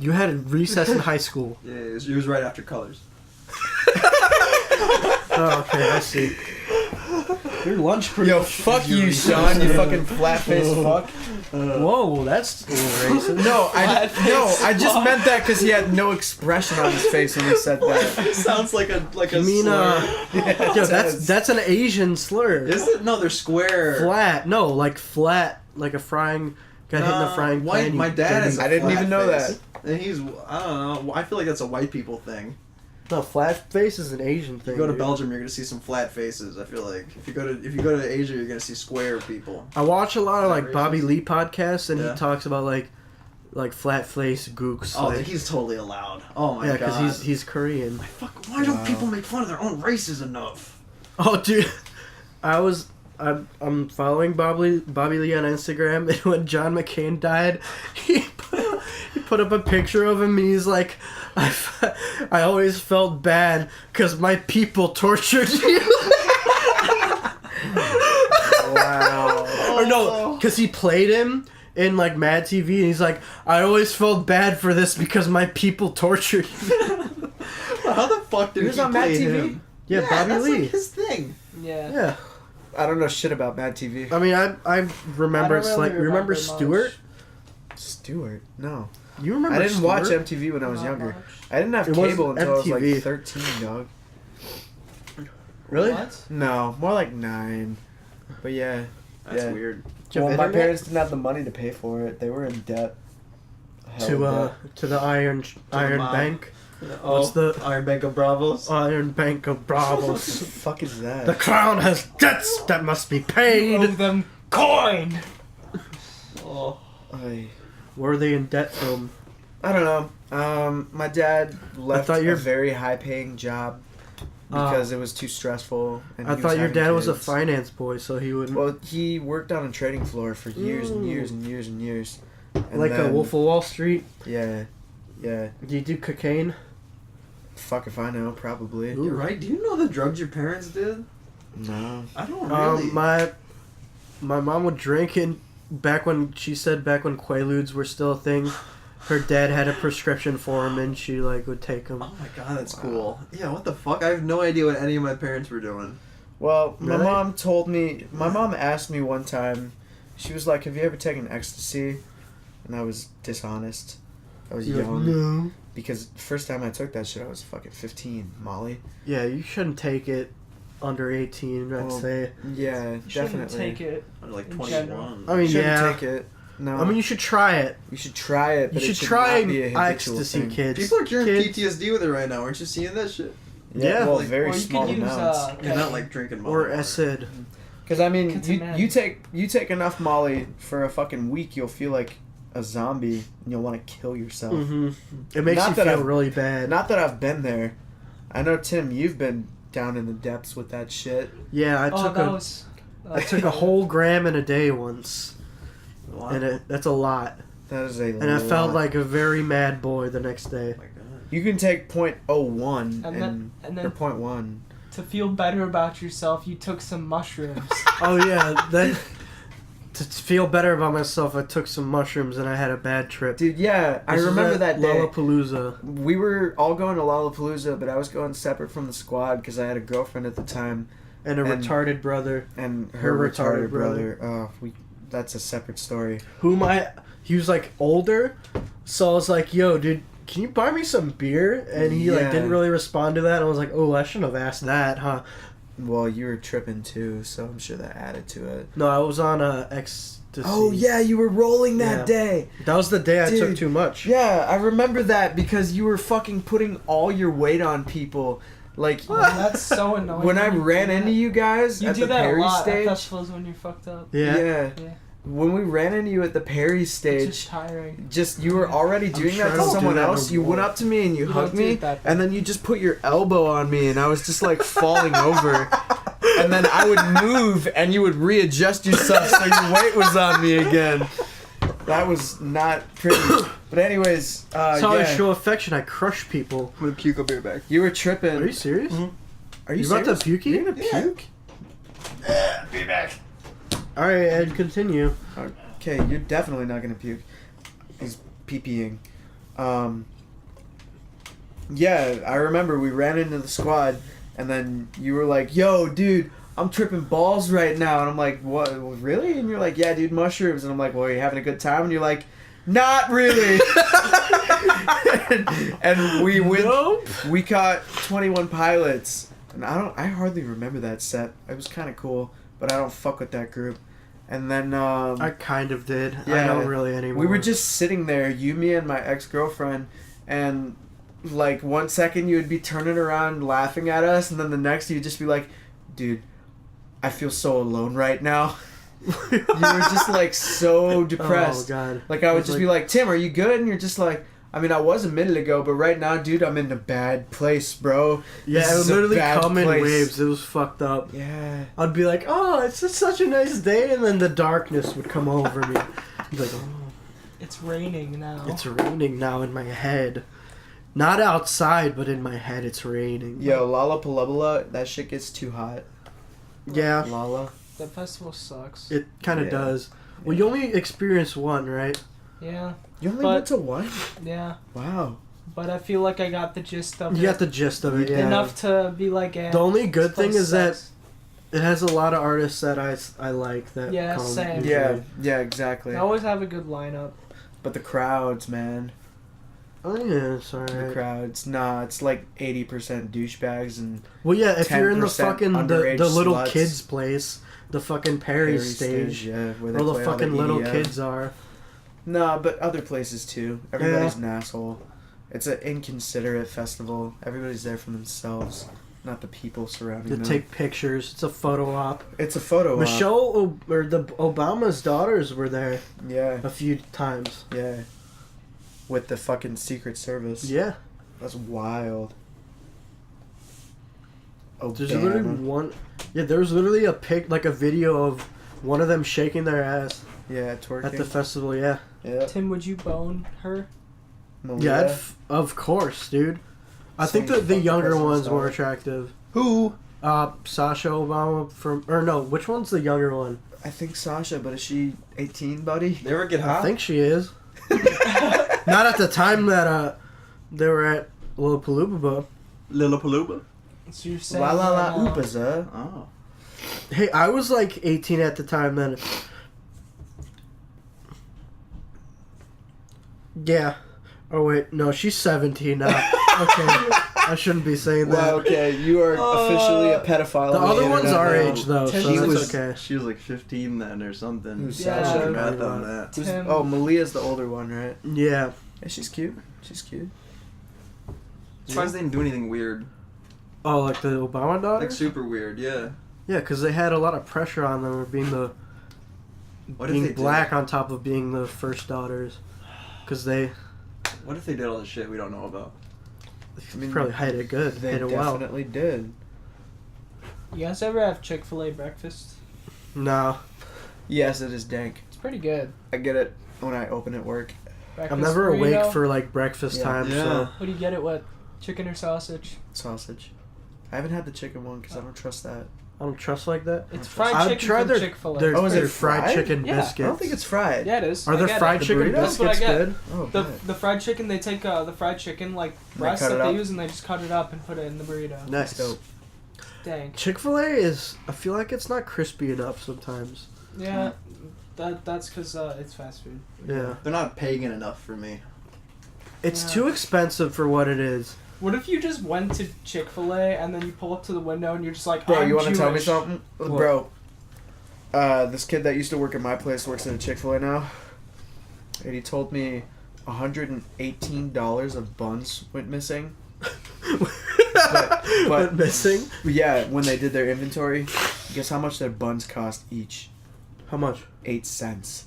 You had a recess in high school. Yeah, it was right after colors. Oh, okay, I see. Your lunch pretty. Yo, fuck you, Sean. You fucking flat-faced fuck. Whoa, that's a little racist. No, I just meant that because he had no expression on his face when he said that. It sounds like a You mean Yeah, yo, it does. that's an Asian slur. Is it? No, they're square. Flat. No, like flat, like a frying. Got hit in the frying white, pan. you my dad dirty- is. I didn't even know that. And he's. I don't know. I feel like that's a white people thing. No, flat face is an Asian If thing. you go to dude. Belgium, you're gonna see some flat faces. I feel like if you go to Asia, you're gonna see square people. I watch a lot of Is that like Bobby racist? Lee podcasts, and Yeah. he talks about like flat face gooks. Oh, like, he's totally allowed. Oh my yeah, god. because he's Korean. Fuck, why don't people make fun of their own races enough? Oh, dude, I'm following Bobby Lee on Instagram, and when John McCain died, he put up a picture of him, and he's like, I always felt bad because my people tortured you. Wow. Or no, because he played him in like Mad TV, and he's like, I always felt bad for this because my people tortured you. How the fuck did He was he on Mad play TV? him? Yeah, Bobby that's Lee. like his thing. Yeah. Yeah, I don't know shit about Mad TV. I mean, I remember I it's don't like really remember remember Stewart. much. Stewart? No. You remember? I didn't Stewart? watch MTV when I was Not younger. much. I didn't have It wasn't cable until I was MTV. like 13, dog. Really? What? No, more like 9. But yeah. That's Yeah. weird. Do you have Well, my internet? parents didn't have the money to pay for it. They were in debt. To the Iron mob. Bank. Oh, the- Iron Bank of Bravos? Iron Bank of What Bravos. the fuck is that? The crown has debts that must be Owe paid. them coin. Oh. Were they in debt from? I don't know. My dad left thought a your- very high-paying job because it was too stressful. And I he thought your having dad was a kids. finance boy, so he wouldn't. Well, he worked on a trading floor for years and years and years and years. And like a then- Wolf of Wall Street. Yeah. Yeah. Do you do cocaine? Fuck if I know. Probably. Ooh. You're right. Do you know the drugs your parents did? No. I don't really. My mom would drink and back when Quaaludes were still a thing, her dad had a prescription for him, and she like would take them. Oh my god, that's cool. Yeah, what the fuck? I have no idea what any of my parents were doing. Well, my Really? mom told me. My mom asked me one time. She was like, "Have you ever taken ecstasy?" And I was dishonest. I was You're young. like, no. Because the first time I took that shit, I was fucking 15. Molly. Yeah, you shouldn't take it under 18. I'd Well, say. Yeah, You shouldn't definitely. take it. I was like In 21. general. I mean, Shouldn't yeah. take it. No. I mean, you should try it. you should try it. You But it should should try not be a habitual ecstasy, thing. kids. People are curing Kids. PTSD with it right now. Aren't you seeing that shit? Yeah. Well, Like, very Or you small could use amounts. You're not like drinking Or water. acid. Because I mean, Ketamine. you take enough Molly for a fucking week, you'll feel like a zombie and you'll want to kill yourself. Mm-hmm. It makes Not you that feel I've- really bad. Not that I've been there. I know Tim, you've been down in the depths with that shit. Yeah, I took a whole gram in a day once, Wow. and that's a lot. That is a And I felt like a very mad boy the next day. Oh my god. you can take .01 And then- and then- or .1. To feel better about yourself, you took some mushrooms. Oh yeah, then to feel better about myself, I took some mushrooms and I had a bad trip. Dude, yeah, I This is remember at that day. Lollapalooza. We were all going to Lollapalooza, but I was going separate from the squad because I had a girlfriend at the time And a And- retarded brother, and her Her retarded retarded brother. Oh, that's a separate story. he was like older, so I was like, "Yo, dude, can you buy me some beer?" And he Yeah. like didn't really respond to that. And I was like, "Oh, I shouldn't have asked that, huh?" Well, you were tripping too, so I'm sure that added to it. No, I was on ecstasy. Oh yeah, you were rolling that Yeah. day. That was the day I took Dude. too much. Yeah, I remember that because you were fucking putting all your weight on people. Like That's so annoying. when I you ran do into that. you guys You at do the that Perry a lot stage. at festivals when you're fucked up. Yeah. Yeah. Yeah. When we ran into you at the Perry It's stage, just tiring. just you were already doing sure that I to don't do someone that else. no You more. went up to me and you You hugged don't do me, that. and then you just put your elbow on me, and I was just like falling over. And then I would move, and you would readjust yourself so your weight was on me again. That was not pretty. But anyways, That's how I yeah, show affection. I crush people. I'm gonna puke. I'll be right back. you were tripping. Are you serious? Are you You about to serious? pukey? You're gonna puke? Be back. All right, Ed, continue. Okay, you're definitely not gonna puke. He's pee-peeing. Yeah, I remember we ran into the squad, and then you were like, "Yo, dude, I'm tripping balls right now," and I'm like, "What? Really?" And you're like, "Yeah, dude, mushrooms," and I'm like, "Well, are you having a good time?" And you're like, "Not really." and we went. Nope. We caught 21 Pilots, and I hardly remember that set. It was kind of cool, but I don't fuck with that group. And then I kind of did. I Yeah. don't really anymore. we were just sitting there, you, me, and my ex-girlfriend, and like 1 second you would be turning around laughing at us, and then the next you'd just be like, "Dude, I feel so alone right now." You were just like so depressed. Oh god. Like I would It's just be like, "Tim, are you good?" And you're just like, "I mean, I was a minute ago, but right now, dude, I'm in a bad place, bro." Yeah, This it would is a literally bad come in place." waves. It was fucked up. Yeah. I'd be like, "Oh, it's just such a nice day," and then the darkness would come over me. I'd be like, "Oh, It's raining now. it's raining now in my head." Not outside, but in my head, it's raining. Yo, Lollapalooza, that shit gets too hot. Yeah, Lala. The festival sucks. it kind of Yeah. does. Well, you only experience one, right? Yeah, You only But- went to one? yeah. Wow. But I feel like I got the gist of You it. got the gist of it. Yeah. Enough to be like, The only good this place thing is that sucks. it has a lot of artists that I like that Yeah, come. same. usually. Yeah, yeah, exactly. I always have a good lineup. But the crowds, man. Oh yeah, it's The alright. crowds. Nah, it's like 80% douchebags and Well, yeah, if you're in the 10% fucking the underage little sluts. kids place, the fucking Perry stage, yeah, where they where the play all fucking little EDM. kids are. Nah, but other places too. Everybody's an asshole. It's an inconsiderate festival. Everybody's there for themselves, not the people surrounding To them. take pictures. It's a photo op. It's a photo op. Michelle or the Obama's daughters were there Yeah, a few times. yeah. With the fucking Secret Service. Yeah, That's wild. there's literally one. Yeah, there was literally a video of one of them shaking their ass Yeah, twerking. at the festival. Yeah, yeah. Tim, would you bone her? Malia. of course, dude. I think Saying that the fuck the younger president's one's more daughter. attractive. Who? Sasha Obama from, or no, which one's the younger one? I think Sasha, but is she 18, buddy? They ever get I hot? think she is. Not at the time that they were at Lollapalooza. Lollapalooza? So you're saying La la la right now- oopaza. Oh. Hey, I was like 18 at the time then. Yeah. Oh wait, no, she's 17 now. Okay, I shouldn't be saying that. Well, okay, you are officially a pedophile. The on other one's internet our now. age though, so She that's was okay. She was like 15 then or something. Who's Yeah. Sasha? Math on that. Who's- Tim. Oh, Malia's the older one, right? Yeah. Yeah, she's cute. She's cute. Surprised they didn't do anything weird. Oh, like the Obama daughter? Like super weird, yeah. Yeah, because they had a lot of pressure on them for being What if being they black on top of being the first daughters. Because they What if they did all the shit we don't know about? I mean, probably hid it good. They Hid it well. definitely did. You guys ever have Chick-fil-A breakfast? No. Yes, it is dank. It's pretty good. I get it when I open at work. Breakfast I'm never burrito. awake for like breakfast Yeah. time, Yeah. so What do you get it with? Chicken or sausage? Sausage. I haven't had the chicken one because I don't trust that. I don't trust like that. It's fried I've chicken tried from their Chick-fil-A. their, Oh, is it their fried fried? chicken Yeah. biscuits. I don't think it's fried. Yeah, it is. Are I there get fried it. chicken burrito? That's what I biscuits get. good? Oh, The good. the fried chicken, they take the fried chicken like breast cut that it they up? use and they just cut it up and put it in the burrito. Nice. dope. Dang. Chick-fil-A is, I feel like it's not crispy enough sometimes. Yeah, that's because it's fast food. Yeah. They're not pagan enough for me. It's Yeah. too expensive for what it is. What if you just went to Chick-fil-A and then you pull up to the window and you're just like, Bro, I'm you want to tell me Jewish. something? What? Bro, this kid that used to work at my place works at a Chick-fil-A now. And he told me $118 of buns went missing. but missing? Yeah, when they did their inventory, guess how much their buns cost each? How much? 8 cents.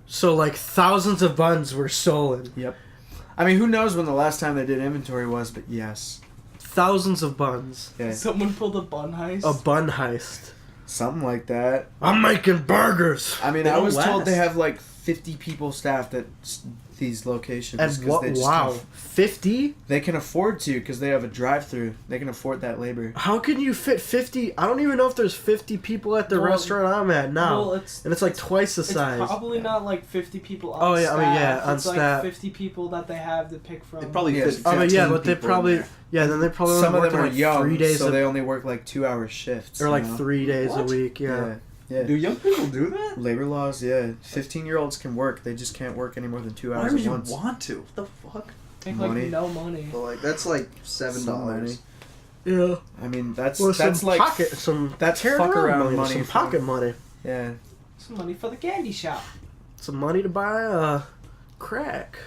So like thousands of buns were stolen. Yep. I mean, who knows when the last time they did inventory was, but yes. Thousands of buns. Yeah. Someone pulled a bun heist. A bun heist. Something like that. I'm making burgers. I mean, They I don't was told they last. have like 50 people staffed at these locations. And 'cause what? they just Wow, can- 50? They can afford to because they have a drive-through. They can afford that labor. How can you fit 50? I don't even know if there's 50 people at the Well, restaurant I'm at now. Well, it's and it's like twice the it's size. probably not like 50 people on Oh, yeah, staff. I mean, yeah, on it's like staff. 50 people that they have to pick from. It probably Yes. fit Oh, but yeah, 15 but they people in probably, there. yeah, then they probably Some only of work them are like young, 3 days so a, they only work like 2-hour shifts. or like you know? 3 days What? a week. Yeah. Yeah. Do young people do that? Labor laws, yeah. 15-year-olds can work. They just can't work any more than 2 Why hours would at you once. want to? What the fuck? Make money. like no money. But like that's like Some $7. Yeah. I mean, that's Well, that's some like pocket, some that's tear fuck around money. some from- pocket money, Yeah. Some money for the candy shop. some money to buy crack.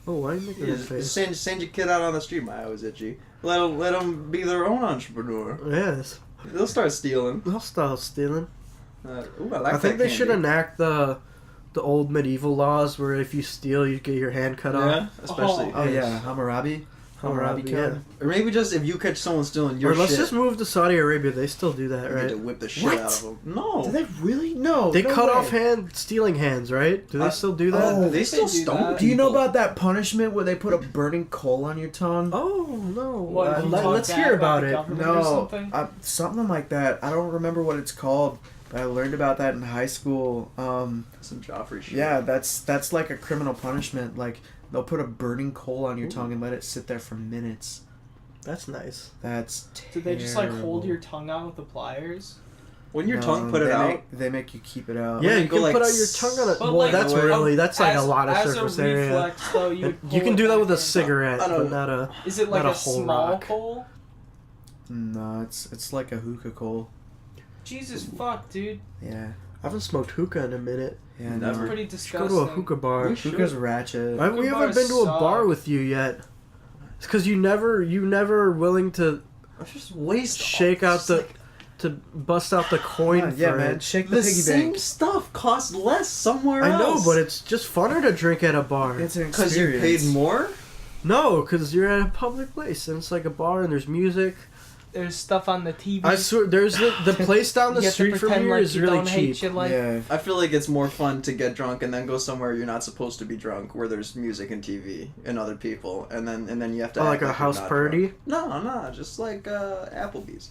Oh, why are you making Yeah, this face? send your kid out on the street. My eye was itchy. Let them be their own entrepreneur. Yes, They'll start stealing. they'll start stealing. Ooh, I like I think that they should candy. enact the old medieval laws where if you steal, you get your hand cut off. Yeah, especially. Oh yeah, Hammurabi. Hammurabi yeah. code. Or maybe just if you catch someone stealing your Or let's shit, just move to Saudi Arabia. They still do that, you get to right? whip the shit What? out of them. No. Do they really? No. They no cut way. off stealing hands, right? Do they still do that? oh, They still They do stone that. Do you know people. about that punishment where they put a burning coal on your tongue? Oh, no. What, if you talk Let's bad hear about the it. government or No, something? something like that. I don't remember what it's called, but I learned about that in high school. Some Joffrey shit. Yeah, that's like a criminal punishment. Like they'll put a burning coal on your tongue and let it sit there for minutes. That's nice. That's Do they just like hold terrible. your tongue out with the pliers? When your No, tongue put it they out. they make you keep it out. Yeah, they you go can like put out your tongue on it. But Well, like, that's really, that's like a lot of as surface a area. reflex, though, you would You pull can it do that back with a in. cigarette, I don't but not a... Is it like not a a whole small rock. coal? No, it's like a hookah coal. Jesus fuck, dude. Yeah, I haven't smoked hookah in a minute. yeah. Never. That's No. pretty Should disgusting. go to a hookah bar. We should. Hookah's ratchet. Why, we Hookah haven't been to a bars bar suck. with you yet. It's because you never are willing to It's just waste. shake out It's the... like, to bust out the coin yeah, for man. it. Shake the the piggy same bank. stuff costs less somewhere I know, else. but it's just funner to drink at a bar. It's an because you experience. paid more. No, because you're at a public place and it's like a bar and there's music. there's stuff on the TV. I swear, there's the place down the You have to street from pretend here like is you really don't hate cheap. your life. Yeah. I feel like it's more fun to get drunk and then go somewhere you're not supposed to be drunk, where there's music and TV and other people, and then you have to. Oh, act like a you're house not party? drunk. No, just like Applebee's.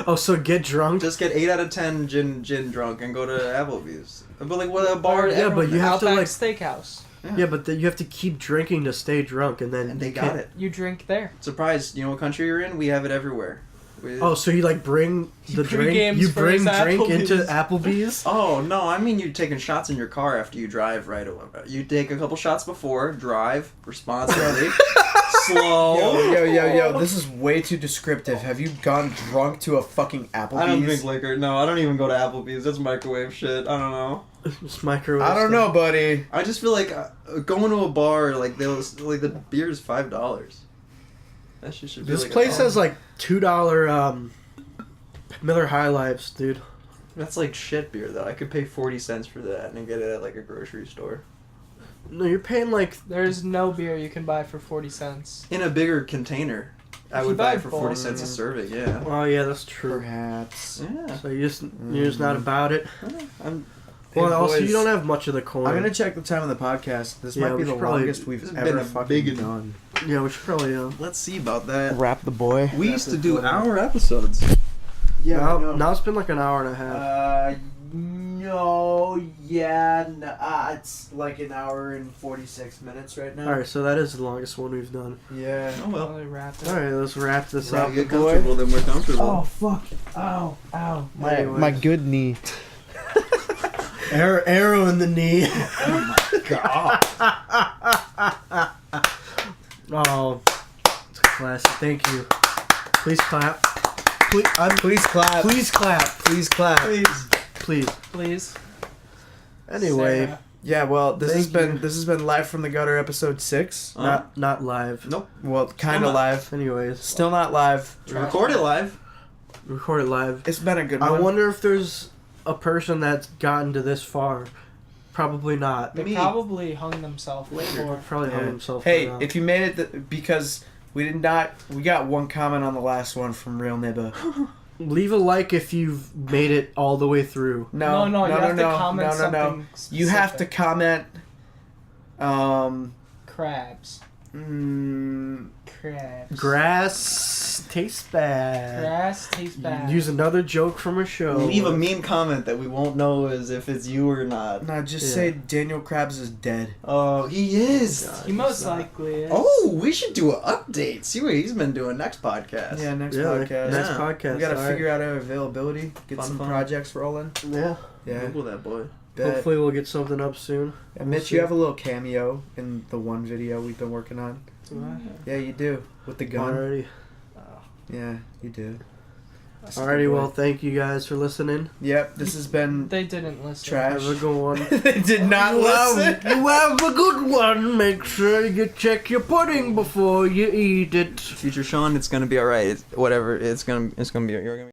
Oh, so get drunk? Just get 8 out of 10 gin drunk and go to Applebee's. But like what a bar? Yeah, but you have to, Outback like- Steakhouse. Yeah, but you have to keep drinking to stay drunk, and then And they you got can't- it. You drink there. Surprised? You know what country you're in? We have it everywhere. Oh, so you like bring the drink? Pre-games You for bring his drink into Applebee's. Applebee's? Oh no! I mean, you're taking shots in your car after you drive right away. You take a couple shots before, drive responsibly, slow. Yo, this is way too descriptive. Have you gone drunk to a fucking Applebee's? I don't drink liquor. No, I don't even go to Applebee's. That's microwave shit. I don't know. It's microwave. I don't know, buddy. I just feel like going to a bar like the beer is $5. That shit should be This like place $1. has like $2 Miller High Lifes, dude. That's like shit beer though. I could pay 40 cents for that and get it at like a grocery store No, you're paying like There's no beer you can buy for 40 cents. in a bigger container. I If would you buy buy it for 40 bulk, cents a yeah. serving. Yeah. Oh yeah, that's true. Perhaps. Yeah. So you're just not about it. I'm. Hey, Well, also boys, you don't have much of the coin. I'm gonna check the time of the podcast. This Yeah, might we be the should probably- longest this we've has ever been a fucking big- done. Yeah, we should probably. Let's see about that. Wrap the boy. We used to do hour episodes. Now it's been like an hour and a half. It's like an hour and 46 minutes right now. All right, so that is the longest one we've done. Yeah. Oh well. Probably wrap it. All right, let's wrap this If up. we get comfortable, then we're comfortable. fuck! Ow! Anyways. My good knee. Arrow in the knee. Oh, it's a classic. Thank you. Please clap. Please clap. Please clap. Please clap. Please. Please. Anyway, Sarah. Yeah. Well, this has Thank been Live from the Gutter episode 6. not live. Nope. Well, kind not. of live. Anyways, Still not live. Record it live. record it live. It's been a good I one. wonder if there's a person that's gotten to this far. Probably not. They Me. probably hung themselves Or later. probably hung Yeah. himself. Hey, by now. if you made it, because we got one comment on the last one from Real Nibba. leave a like if you've made it all the way through. No, you have to comment something You have to specific. comment. Crabs. Mm, Crabs. Grass tastes bad. Grass tastes bad. Use another joke from a show. Leave a mean comment that we won't know as if it's you or not. no, just Yeah. say Daniel Krabs is dead. Oh, he is. God. He most likely is. Oh, we should do an update. See what he's been doing next podcast. Yeah, next Yeah, podcast. next Yeah. podcast. We gotta all right. figure out our availability. Get Fun, some fun. projects rolling. Yeah. Yeah. Google that boy. Bet. Hopefully we'll get something up soon. And Mitch, we'll you have a little cameo in the one video we've been working on. Yeah, you do. With the gun. Alrighty. Yeah, you do. Alrighty, well, thank you guys for listening. Yep, this has been They didn't listen. trash. Have a good one. They did not listen. You have a good one. Make sure you check your pudding before you eat it. Future Sean, it's gonna be alright. Whatever. It's gonna be. You're gonna.